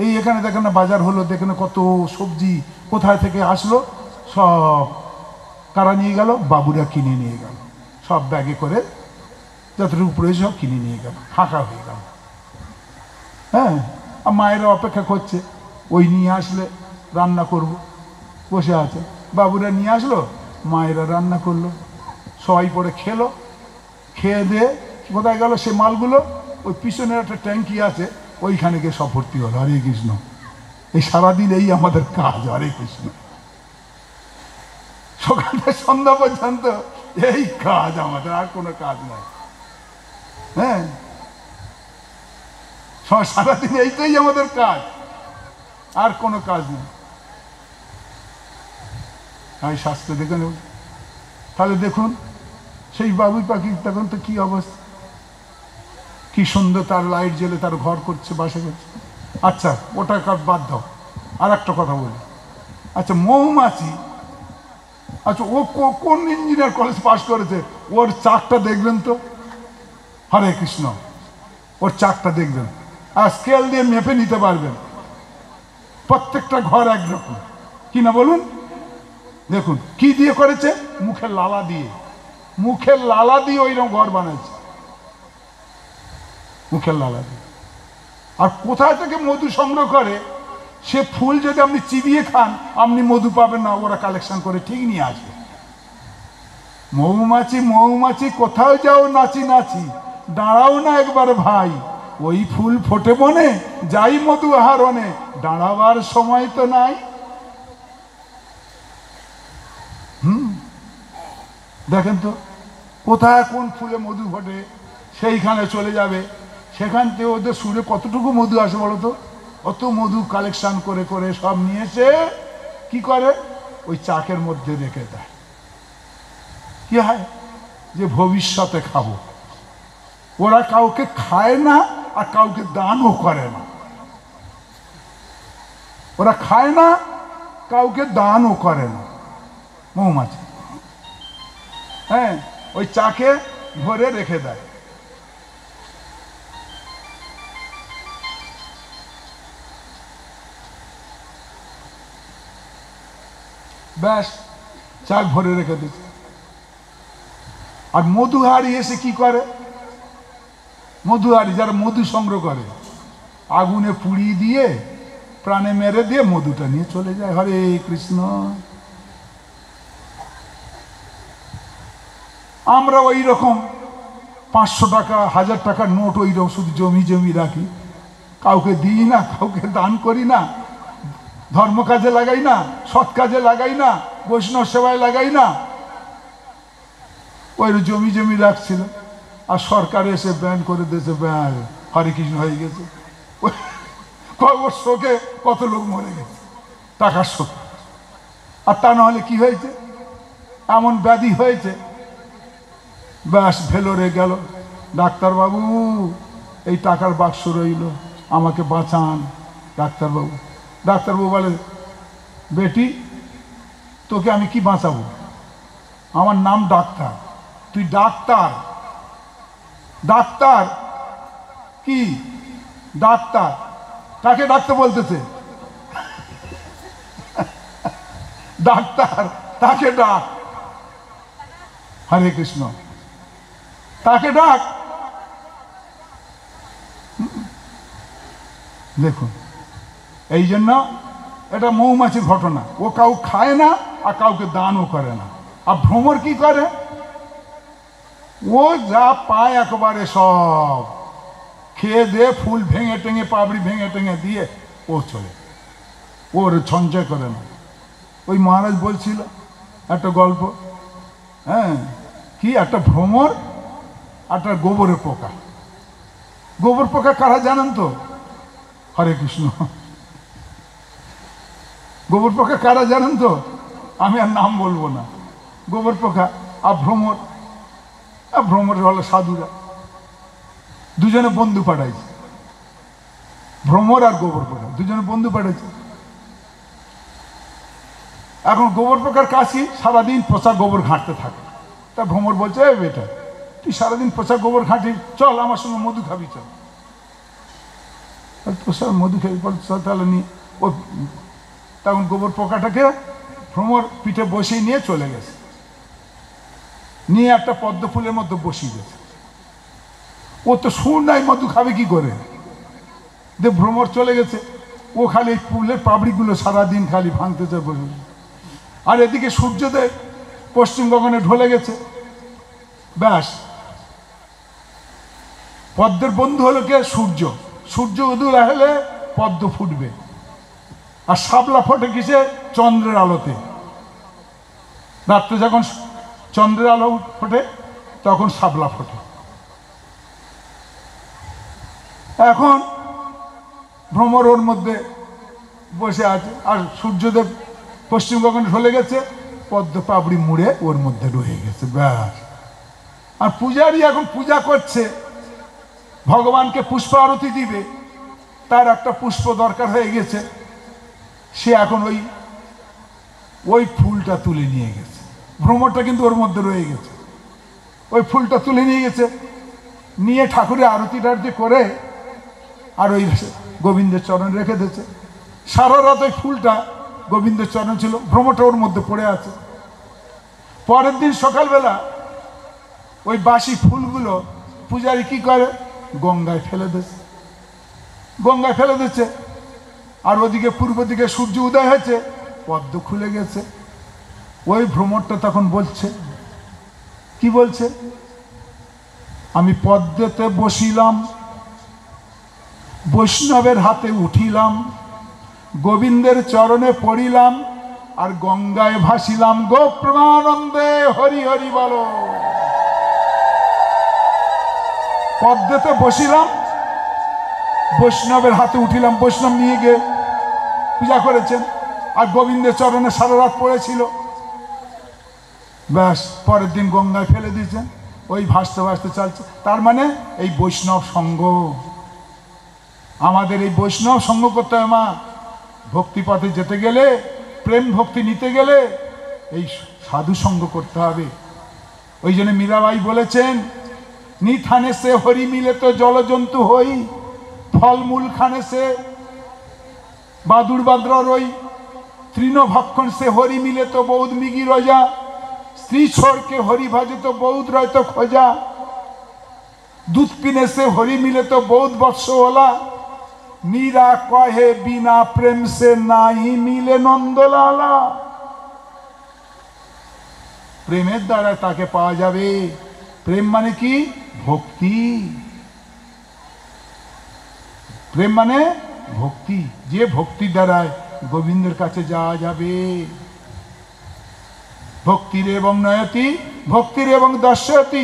এই এখানে দেখেন না বাজার হলো, দেখেন কত সবজি কোথায় থেকে আসলো, সব কারা নিয়ে গেল? বাবুরা কিনে নিয়ে গেল, সব ব্যাগে করে যতটুকু প্রয়োজন সব কিনে নিয়ে গেল, ফাঁকা হয়ে গেল। হ্যাঁ, আর মায়েরা অপেক্ষা করছে, ওই নিয়ে আসলে রান্না করব, বসে আছে। বাবুরা নিয়ে আসলো, মায়েরা রান্না করলো, সবাই পরে খেলো, খেয়ে দিয়ে কোথায় গেল সে মালগুলো? ওই পিছনের একটা ট্যাঙ্কি আছে, ওইখানে গিয়ে সব ভর্তি হলো। হরে কৃষ্ণ। এই সারাদিন এই আমাদের কাজ। হরে কৃষ্ণ। সকাল থেকে সন্ধ্যা পর্যন্ত এই কাজ আমাদের, আর কোনো কাজ নাই। হ্যাঁ, সারাদিন এইটাই আমাদের কাজ, আর কোনো কাজ নেই। এই শাস্ত্রে দেখুন, তাহলে দেখুন সেই বাবুই পাখি তখন তো কি অবস্থা, কি সুন্দর তার লাইট জ্বেলে তার ঘর করছে, বাসা করছে। আচ্ছা, ওটা কাজ বাদ দাও, আর একটা কথা বলি। আচ্ছা, মৌমাছি, আচ্ছা ও কোন ইঞ্জিনিয়ার কলেজ পাস করেছে? ওর চাকটা দেখবেন তো। হরে কৃষ্ণ। ওর চাকটা দেখবেন, আর স্কেল দিয়ে মেপে নিতে পারবেন। প্রত্যেকটা ঘর একরকম, কি না বলুন? দেখুন কি দিয়ে করেছে? মুখের লালা দিয়ে, মুখের লালা দিয়ে ওইরকম ঘর বানাইছে, মুখের লালা দিয়ে। আর কোথায় থেকে মধু সংগ্রহ করে? সে ফুল যদি আপনি চিবিয়ে খান আপনি মধু পাবেন না, ওরা কালেকশন করে ঠিক নিয়ে আসবে। মৌমাছি মৌমাছি কোথাও যাও নাচি নাচি, দাঁড়াও না একবার ভাই, ওই ফুল ফোটে বনে, যাই মধু আহরণে, দাঁড়াবার সময় তো নাই। দেখেন তো কোথায় কোন ফুলে মধু ফোটে, সেইখানে চলে যাবে। সেখান থেকে ওদের সুরে কতটুকু মধু আসে বলো তো? অত মধু কালেকশন করে করে সব নিয়ে এসে কি করে? ওই চাকের মধ্যে রেখে দেয়। কি হয়? যে ভবিষ্যতে খাবো। ওরা কাউকে খায় না আর কাউকে দানও করে না। ওরা খায় না, কাউকে দানও করে না মৌমাছি। হ্যাঁ, ওই চাকে ভরে রেখে দেয়। ব্যাস, চাক ভরে রেখে দিচ্ছে। আর মধুহারি এসে কি করে? মধুহারি যারা মধু সংগ্রহ করে, আগুনে পুড়িয়ে দিয়ে প্রাণে মেরে দিয়ে মধুটা নিয়ে চলে যায়। হরে কৃষ্ণ। আমরা ওই রকম 500 টাকা 1000 টাকার নোট ওই রকম শুধু জমি জমি রাখি, কাউকে দিই না, কাউকে দান করি না, ধর্ম কাজে লাগাই না, সৎ কাজে লাগাই না, বৈষ্ণব সেবায় লাগাই না। ওই জমি জমি রাখছিল, আর সরকার এসে ব্যান করে দিয়েছে, ব্যান হরে কৃষ্ণ হয়ে গেছে। ওর শোকে কত লোক মরে গেছে, টাকার শোক। আর তা না হলে কি হয়েছে, এমন ব্যাধি হয়েছে, ব্যাস ভেলোরে গেল, ডাক্তারবাবু এই টাকার বাক্স রইল, আমাকে বাঁচান ডাক্তারবাবু। ডাক্তারবাবু বলে, বেটি তোকে আমি কি বাঁচাবো, আমার নাম ডাক্তার, তুই ডাক্তার। ডাক্তার কি, ডাক্তার কাকে ডাক্তার বলতেছে, ডাক্তার তাকে ডাক, হরে কৃষ্ণ তাকে ডাক। দেখুন, এই জন্য এটা মৌমাছির ঘটনা, ও কাউ খায় না আর কাউকে দানও করে না। আর ভ্রমর কি করে, ও যা পায় একেবারে সব খেয়ে দিয়ে ফুল ভেঙে টেঙে, পাবড়ি ভেঙে টেঙে দিয়ে ও চলে, ওর সঞ্চয় করে না। ওই মহারাজ বলছিল একটা গল্প, হ্যাঁ, কি একটা ভ্রমর একটা গোবরের পোকা। গোবর পোকা কারা জানেন তো, হরে কৃষ্ণ, গোবর পোকা কারা জানেন তো, আমি আর নাম বলবো না। গোবর পোকা আর ভ্রমর, ভ্রমর হলো সাধুরা, দুজনে বন্ধু পাঠাইছে, ভ্রমর আর গোবর পোকা দুজনে বন্ধু পাঠাইছে। এখন গোবর পোকার কাশি সারাদিন পচা গোবর ঘাঁটতে থাকে। তা ভ্রমর বলছে, এ বেটা তুই সারাদিন পচা গোবর ঘাঁটি, চল আমার সঙ্গে মধু খাবি, চল। পচা মধু খাবি, তাহলে নিয়ে ও তখন গোবর পোকাটাকে ভ্রমর পিঠে বসিয়ে নিয়ে চলে গেছে, নিয়ে একটা পদ্ম ফুলের মধ্যে বসিয়ে গেছে। ও তো সুর নাই, মধু খাবে কি করে, যে ভ্রমর চলে গেছে, ও খালি এই ফুলের পাবড়িগুলো সারাদিন খালি ভাঙতেছে বসে। আর এদিকে সূর্যদেব পশ্চিম গগনে ঢলে গেছে। ব্যাস, পদ্মের বন্ধু হলো কে, সূর্য। সূর্য উদয় হলে পদ্ম ফুটবে, আর শাপলা ফোটে কিসে, চন্দ্রের আলোতে। রাত্রে যখন চন্দ্রের আলো ফোটে তখন শাপলা ফোটে। এখন ভ্রমর ওর মধ্যে বসে আছে, আর সূর্যদেব পশ্চিম গগনে ঢলে গেছে, পদ্ম পাপড়ি মুড়ে ওর মধ্যে রয়ে গেছে। ব্যাস, আর পূজারী এখন পূজা করছে, ভগবানকে পুষ্প আরতি দিবে, তার একটা পুষ্প দরকার হয়ে গেছে, সে এখন ওই ফুলটা তুলে নিয়ে গেছে। ভ্রমরটা কিন্তু ওর মধ্যে রয়ে গেছে, ওই ফুলটা তুলে নিয়ে গেছে, নিয়ে ঠাকুরের আরতি টারতি করে আর ওই গোবিন্দের চরণ রেখে দিয়েছে। সারা রাত ওই ফুলটা গোবিন্দের চরণ ছিল, ভ্রমরটা ওর মধ্যে পড়ে আছে। পরের দিন সকালবেলা ওই বাসি ফুলগুলো পূজারী কি করে, গঙ্গায় ফেলে দিচ্ছে, গঙ্গায় ফেলে দিচ্ছে। আর ওদিকে পূর্ব দিকে সূর্য উদয় হয়েছে, পদ্ম খুলে গেছে। ওই ভ্রমরটা তখন বলছে, কি বলছে, আমি পদ্মেতে বসিলাম, বৈষ্ণবের হাতে উঠিলাম, গোবিন্দের চরণে পড়িলাম, আর গঙ্গায় ভাসিলাম, গো প্রেমানন্দে হরি হরি বলো। পদ্মেতে বসিলাম, বৈষ্ণবের হাতে উঠিলাম, বৈষ্ণব নিয়ে গিয়ে পূজা করেছেন, আর গোবিন্দের চরণে সারা রাত পড়েছিল। ব্যাস, পরের দিন গঙ্গায় ফেলে দিয়েছেন, ওই ভাসতে ভাসতে চলছে। তার মানে এই বৈষ্ণব সঙ্গ, আমাদের এই বৈষ্ণব সঙ্গ করতে হয়। মা, ভক্তিপথে যেতে গেলে, প্রেম ভক্তি নিতে গেলে এই সাধু সঙ্গ করতে হবে। ওই জন্য মীরাবাই বলেছেন, নিথানে সে হরি মিলে তো জলজন্তু হই, ফলমূল খানে সে বাদুর বাদ্র রই, তৃণভক্ষণ সে হরি মিলে তো বৌদ মিগি রজা, স্ত্রী ছোড়কে হরি ভাজে তো বৌদ রয় তো খোঁজা, দুধ পিনে সে হরি মিলে তো বৌদ বৎস ওলা, मीरा कहे बिना प्रेम से नहीं मिले नंदलाला। प्रेमेर द्वारा ताके पाওয়া যাবে। प्रेम माने की भक्ति, प्रेम माने भक्ति, जे भक्ति द्वारा गोविंदर काছে যাওয়া যাবে। भक्तिर एवं नयति ভক্তির এবং দর্শয়তি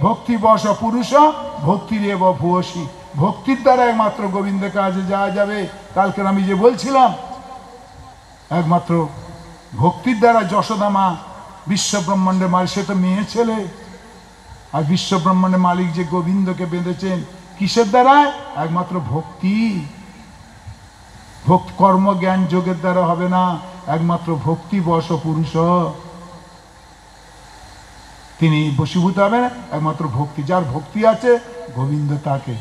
ভক্তি বশ পুরুষ ভক্তির এব ভূয়সী। ভক্তির দ্বারা একমাত্র গোবিন্দ কাজে যাওয়া যাবে। কালকে আমি যে বলছিলাম একমাত্র ভক্তির দ্বারা যশোদা মা বিশ্ব ব্রহ্মাণ্ডের মালিক, সে তো মেয়ে ছেলে, আর বিশ্ব ব্রহ্মাণ্ডের মালিক যে গোবিন্দকে বেঁধেছেন কিসের দ্বারা? একমাত্র ভক্তি। ভক্তি কর্ম জ্ঞান যোগের দ্বারা হবে না, একমাত্র ভক্তি বশ পুরুষ তিনি বশীভূত হবেন, একমাত্র ভক্তি। যার ভক্তি আছে গোবিন্দ তাকে।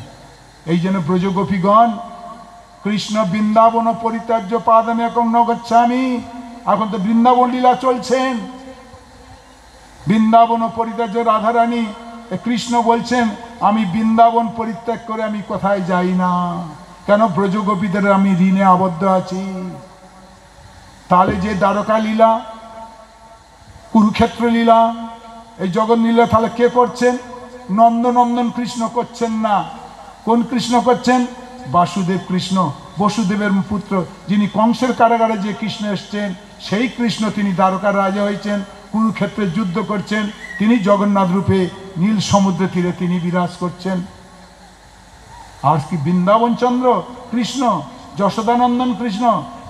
এই জন্য ব্রজগোপীগণ কৃষ্ণ বৃন্দাবন পরিত্যাজ্য পাদমে একং ন গচ্ছামি, এখন তো বৃন্দাবন লীলা চলছেন, বৃন্দাবন পরিত্যাজ্য রাধারানী কৃষ্ণ বলছেন আমি বৃন্দাবন পরিত্যাগ করে আমি কোথায় যাই না। কেন? ব্রজগোপীদের আমি ঋণে আবদ্ধ আছি। তাহলে যে দ্বারকা লীলা, কুরুক্ষেত্র লীলা, এই জগৎ লীলা তাহলে কে করছেন? নন্দনন্দন কৃষ্ণ করছেন না। কোন কৃষ্ণ করছেন? বাসুদেব কৃষ্ণ, বসুদেবের পুত্র, যিনি কংসের কারাগারে যে কৃষ্ণ এসছেন সেই কৃষ্ণ। তিনি দ্বারকার রাজা হয়েছেন, কুরুক্ষেত্রে যুদ্ধ করছেন, তিনি জগন্নাথ রূপে নীল সমুদ্র তীরে তিনি বিরাজ করছেন। আর কি বৃন্দাবন চন্দ্র কৃষ্ণ, যশোদানন্দন কৃষ্ণ,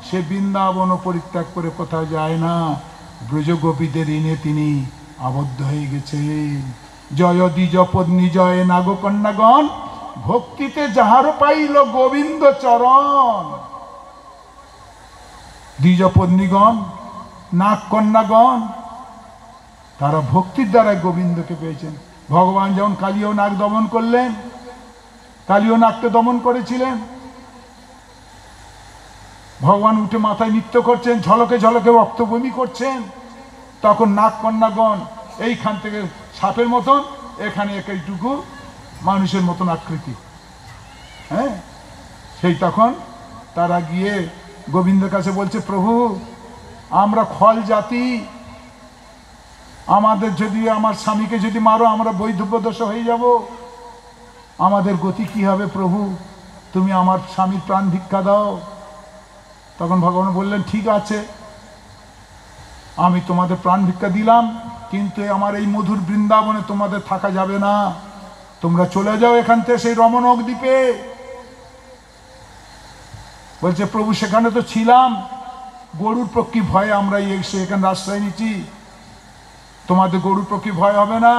সে বৃন্দাবন পরিত্যাগ করে কোথাও যায় না, ব্রজগোপীদের ঋণে তিনি আবদ্ধ হয়ে গেছেন। জয় দ্বিজ পত্নী জয় নাগকন্যাগণ ভক্তিতে যাহার পাইল গোবিন্দ চরণ। দ্বিজ পত্নীগণ নাগ কন্যাগণ তারা ভক্তির দ্বারা গোবিন্দকে পেয়েছেন। ভগবান যেমন কালীয় নাগ দমন করলেন, কালীয় নাগকে দমন করেছিলেন, ভগবান উঠে মাথায় নৃত্য করছেন, ঝলকে ঝলকে রক্তবমি করছেন, তখন নাগ কন্যাগণ এইখান থেকে সাপের মতন, এখানে একটুকু মানুষের মতন আকৃতি, হ্যাঁ, সেই তখন তারা গিয়ে গোবিন্দের কাছে বলছে প্রভু আমরা খল জাতি, আমাদের যদি আমার স্বামীকে যদি মারো আমরা বৈধব্যদোষ হয়ে যাব, আমাদের গতি কি হবে প্রভু, তুমি আমার স্বামীর প্রাণ ভিক্ষা দাও। তখন ভগবান বললেন ঠিক আছে আমি তোমাদের প্রাণ ভিক্ষা দিলাম, কিন্তু আমার এই মধুর বৃন্দাবনে তোমাদের থাকা যাবে না, তোমরা চলে যাও এখান থেকে সেই রমণক দ্বীপে। বলছে প্রভু সেখানে তো ছিলাম, গরুর পক্ষী ভয়ে আমরা এখানে আশ্রয় নিচ্ছি, তোমাদের গরুর পক্ষী ভয় হবে না,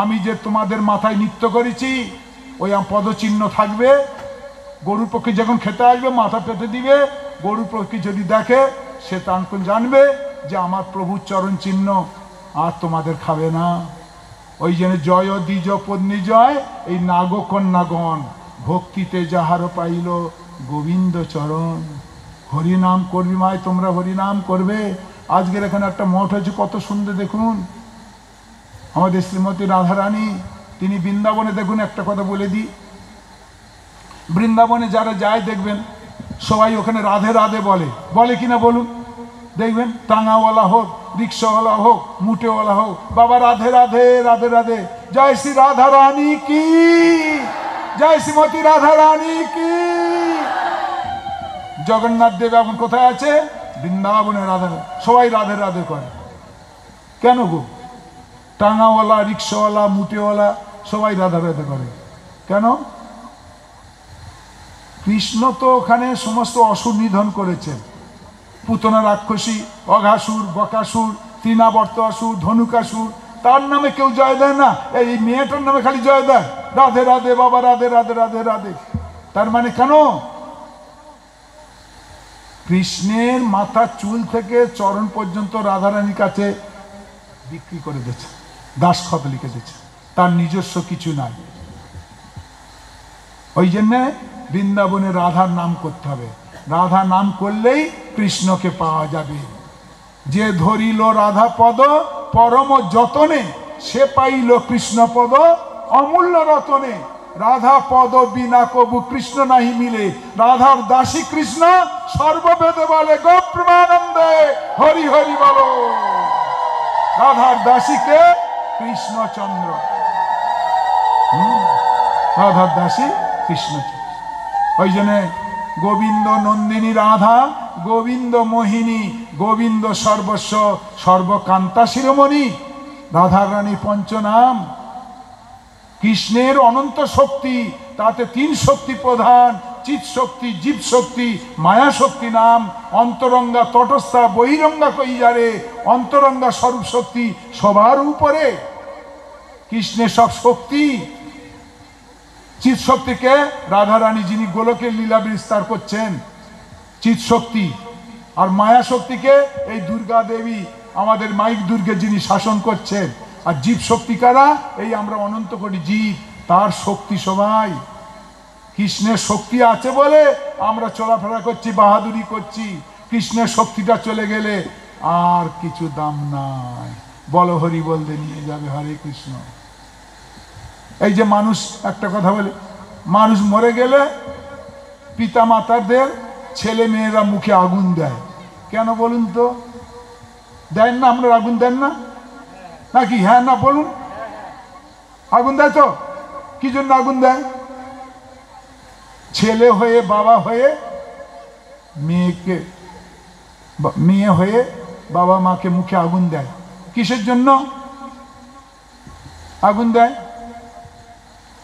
আমি যে তোমাদের মাথায় নৃত্য করেছি ওই পদচিহ্ন থাকবে, গরুর পক্ষী যখন খেতে আসবে মাথা পেতে দিবে, গরুর পক্ষী যদি দেখে সে তখন জানবে যে আমার প্রভুর চরণ চিহ্ন, আর তোমাদের খাবে না। ওই জন্য জয় দ্বিজ পত্নী জয়, এই নাগকন্যাগণ ভক্তিতে যাহার পাইল গোবিন্দ চরণ। হরিনাম করবি মায়, তোমরা হরিনাম করবে। আজকের এখানে একটা মঠ হয়েছে কত সুন্দর, দেখুন আমাদের শ্রীমতী রাধারানী তিনি বৃন্দাবনে, দেখুন একটা কথা বলে দিই, বৃন্দাবনে যারা যায় দেখবেন সবাই ওখানে রাধে রাধে বলে, বলে কিনা বলুন, দেখবেন টাঙাওয়ালা হোক, রিক্সাওয়ালা হোক, মুটেওয়ালা হোক, বাবা রাধে রাধে রাধে রাধে, জয় শ্রী রাধা রানী কি, জয় শ্রীমতী রাধা রানী কি। জগন্নাথ দেব এখন কোথায় আছে? বৃন্দাবনে রাধা, সবাই রাধে রাধে করে। কেন গো? টাঙাওয়ালা, রিক্সাওয়ালা, মুটেওয়ালা সবাই রাধা রাধে করে কেন? কৃষ্ণ তো ওখানে সমস্ত অসুর নিধন করেছেন, পুতনা রাক্ষসী, অঘাসুর, বকাসুর, তৃণাবর্ত আসুর, ধনুকাসুর, তার নামে কেউ জয় দেয় না, এই মেয়েটার নামে খালি জয় দেয়, রাধে রাধে বাবা রাধে রাধে রাধে রাধে। তার মানে কেন? কৃষ্ণের মাথার চুল থেকে চরণ পর্যন্ত রাধারানীর কাছে বিক্রি করে দিয়েছে, দাসখত লিখে দিয়েছে, তার নিজস্ব কিছু নাই। ওই জন্যে বৃন্দাবনে রাধার নাম করতে হবে, রাধা নাম করলেই কৃষ্ণকে পাওয়া যাবে। যে ধরিল রাধা পদ পরম যতনে, সে পাইল কৃষ্ণ পদ অমূল্য রতনে। রাধা পদ বিনা কবু কৃষ্ণ নাহি মিলে, রাধার দাসী কৃষ্ণ সর্ববেদে বলে গো প্রেমানন্দে হরি হরি বলো। রাধার দাসীকে কৃষ্ণচন্দ্র, রাধার দাসী কৃষ্ণচন্দ্র। ওই জন্য গোবিন্দ নন্দিনী রাধা, গোবিন্দ মোহিনী, গোবিন্দ সর্বস্ব, সর্বকান্তা শিরোমণি। রাধা রানী পঞ্চনাম, কৃষ্ণের অনন্ত শক্তি, তাতে তিন শক্তি প্রধান: চিৎ শক্তি, জীব শক্তি, মায়া শক্তি নাম। অন্তরঙ্গা তটস্থা বহিরঙ্গা কইয়ারে, অন্তরঙ্গা স্বরূপ শক্তি সবার উপরে। কৃষ্ণের সব শক্তি। চিৎ শক্তিকে রাধা রানী, যিনি গোলকের লীলা বিস্তার করছেন, চিৎ শক্তি। আর মায়া শক্তিকে এই দুর্গা দেবী, আমাদের মাইক দুর্গে যিনি শাসন করছেন। আর জীব শক্তি কারা? এই আমরা অনন্ত কোটি জীব, তার শক্তি সবাই। কৃষ্ণের শক্তি আছে বলে আমরা চলাফেরা করছি, বাহাদুরি করছি। কৃষ্ণের শক্তিটা চলে গেলে আর কিছু দাম নাই। বলো হরি বলতে নিয়ে যাবে। হরে কৃষ্ণ। এই যে মানুষ, একটা কথা বলে, মানুষ মরে গেলে পিতা মাতাদের ছেলে মেয়েরা মুখে আগুন দেয়। কেন বলুন তো? দেন না? আমরা আগুন দেন না নাকি? হ্যাঁ না বলুন। আগুন দেয় তো? কি জন্য আগুন দেয়? ছেলে হয়ে, বাবা হয়ে, মেয়েকে, মেয়ে হয়ে বাবা মাকে মুখে আগুন দেয়। কিসের জন্য আগুন দেয়?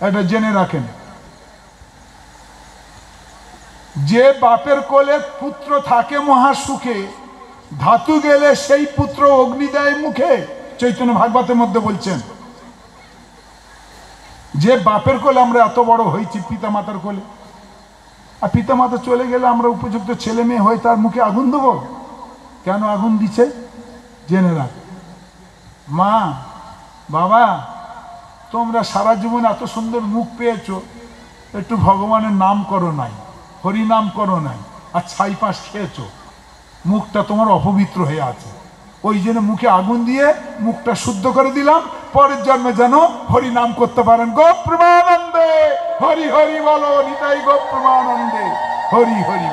এটা জেনে রাখেন। যে বাপের কোলে পুত্র থাকে মহা সুখে, ধাতু গেলে সেই পুত্র অগ্নি দেয় মুখে। চৈতন্য ভাগবতের মধ্যে বলছেন, যে বাপের কোলে আমরা এত বড় হয়েছি, পিতা মাতার কোলে, আর পিতা মাতা চলে গেলে আমরা উপযুক্ত ছেলে মেয়ে হয়ে তার মুখে আগুন দেবো? কেন আগুন দিচ্ছে জেনে রাখ। মা, বাবা, তোমরা সারা জীবন এত সুন্দর মুখ পেয়েছো, একটু ভগবানের নাম করো নাই, হরি নাম করো নাই, আর ছাই পাশ খেয়েছো, মুখটা তোমার অপবিত্র হয়ে আছে। ওই জন্য মুখে আগুন দিয়ে মুখটা শুদ্ধ করে দিলাম, পরের জন্মে যেন হরি নাম করতে পারেন। গো প্রেমানন্দে হরি হরি বলো, নিতাই গো প্রেমানন্দে হরি হরি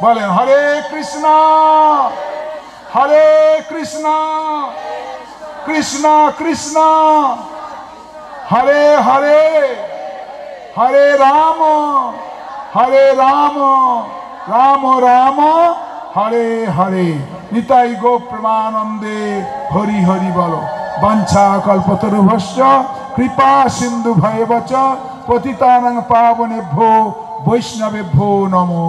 বলেন। হরে কৃষ্ণ হরে কৃষ্ণ, কৃষ্ণ কৃষ্ণ হরে হরে, হরে রাম হরে রাম, রাম রাম হরে হরে। নিতাই গো প্রেমানন্দে হরি হরি বলো। বাঞ্ছা কল্পতরুভ্যশ্চ কৃপা সিন্ধু ভয়েবচ পতিতানাং পাবনেভ্যো বৈষ্ণবেভ্যো নমো।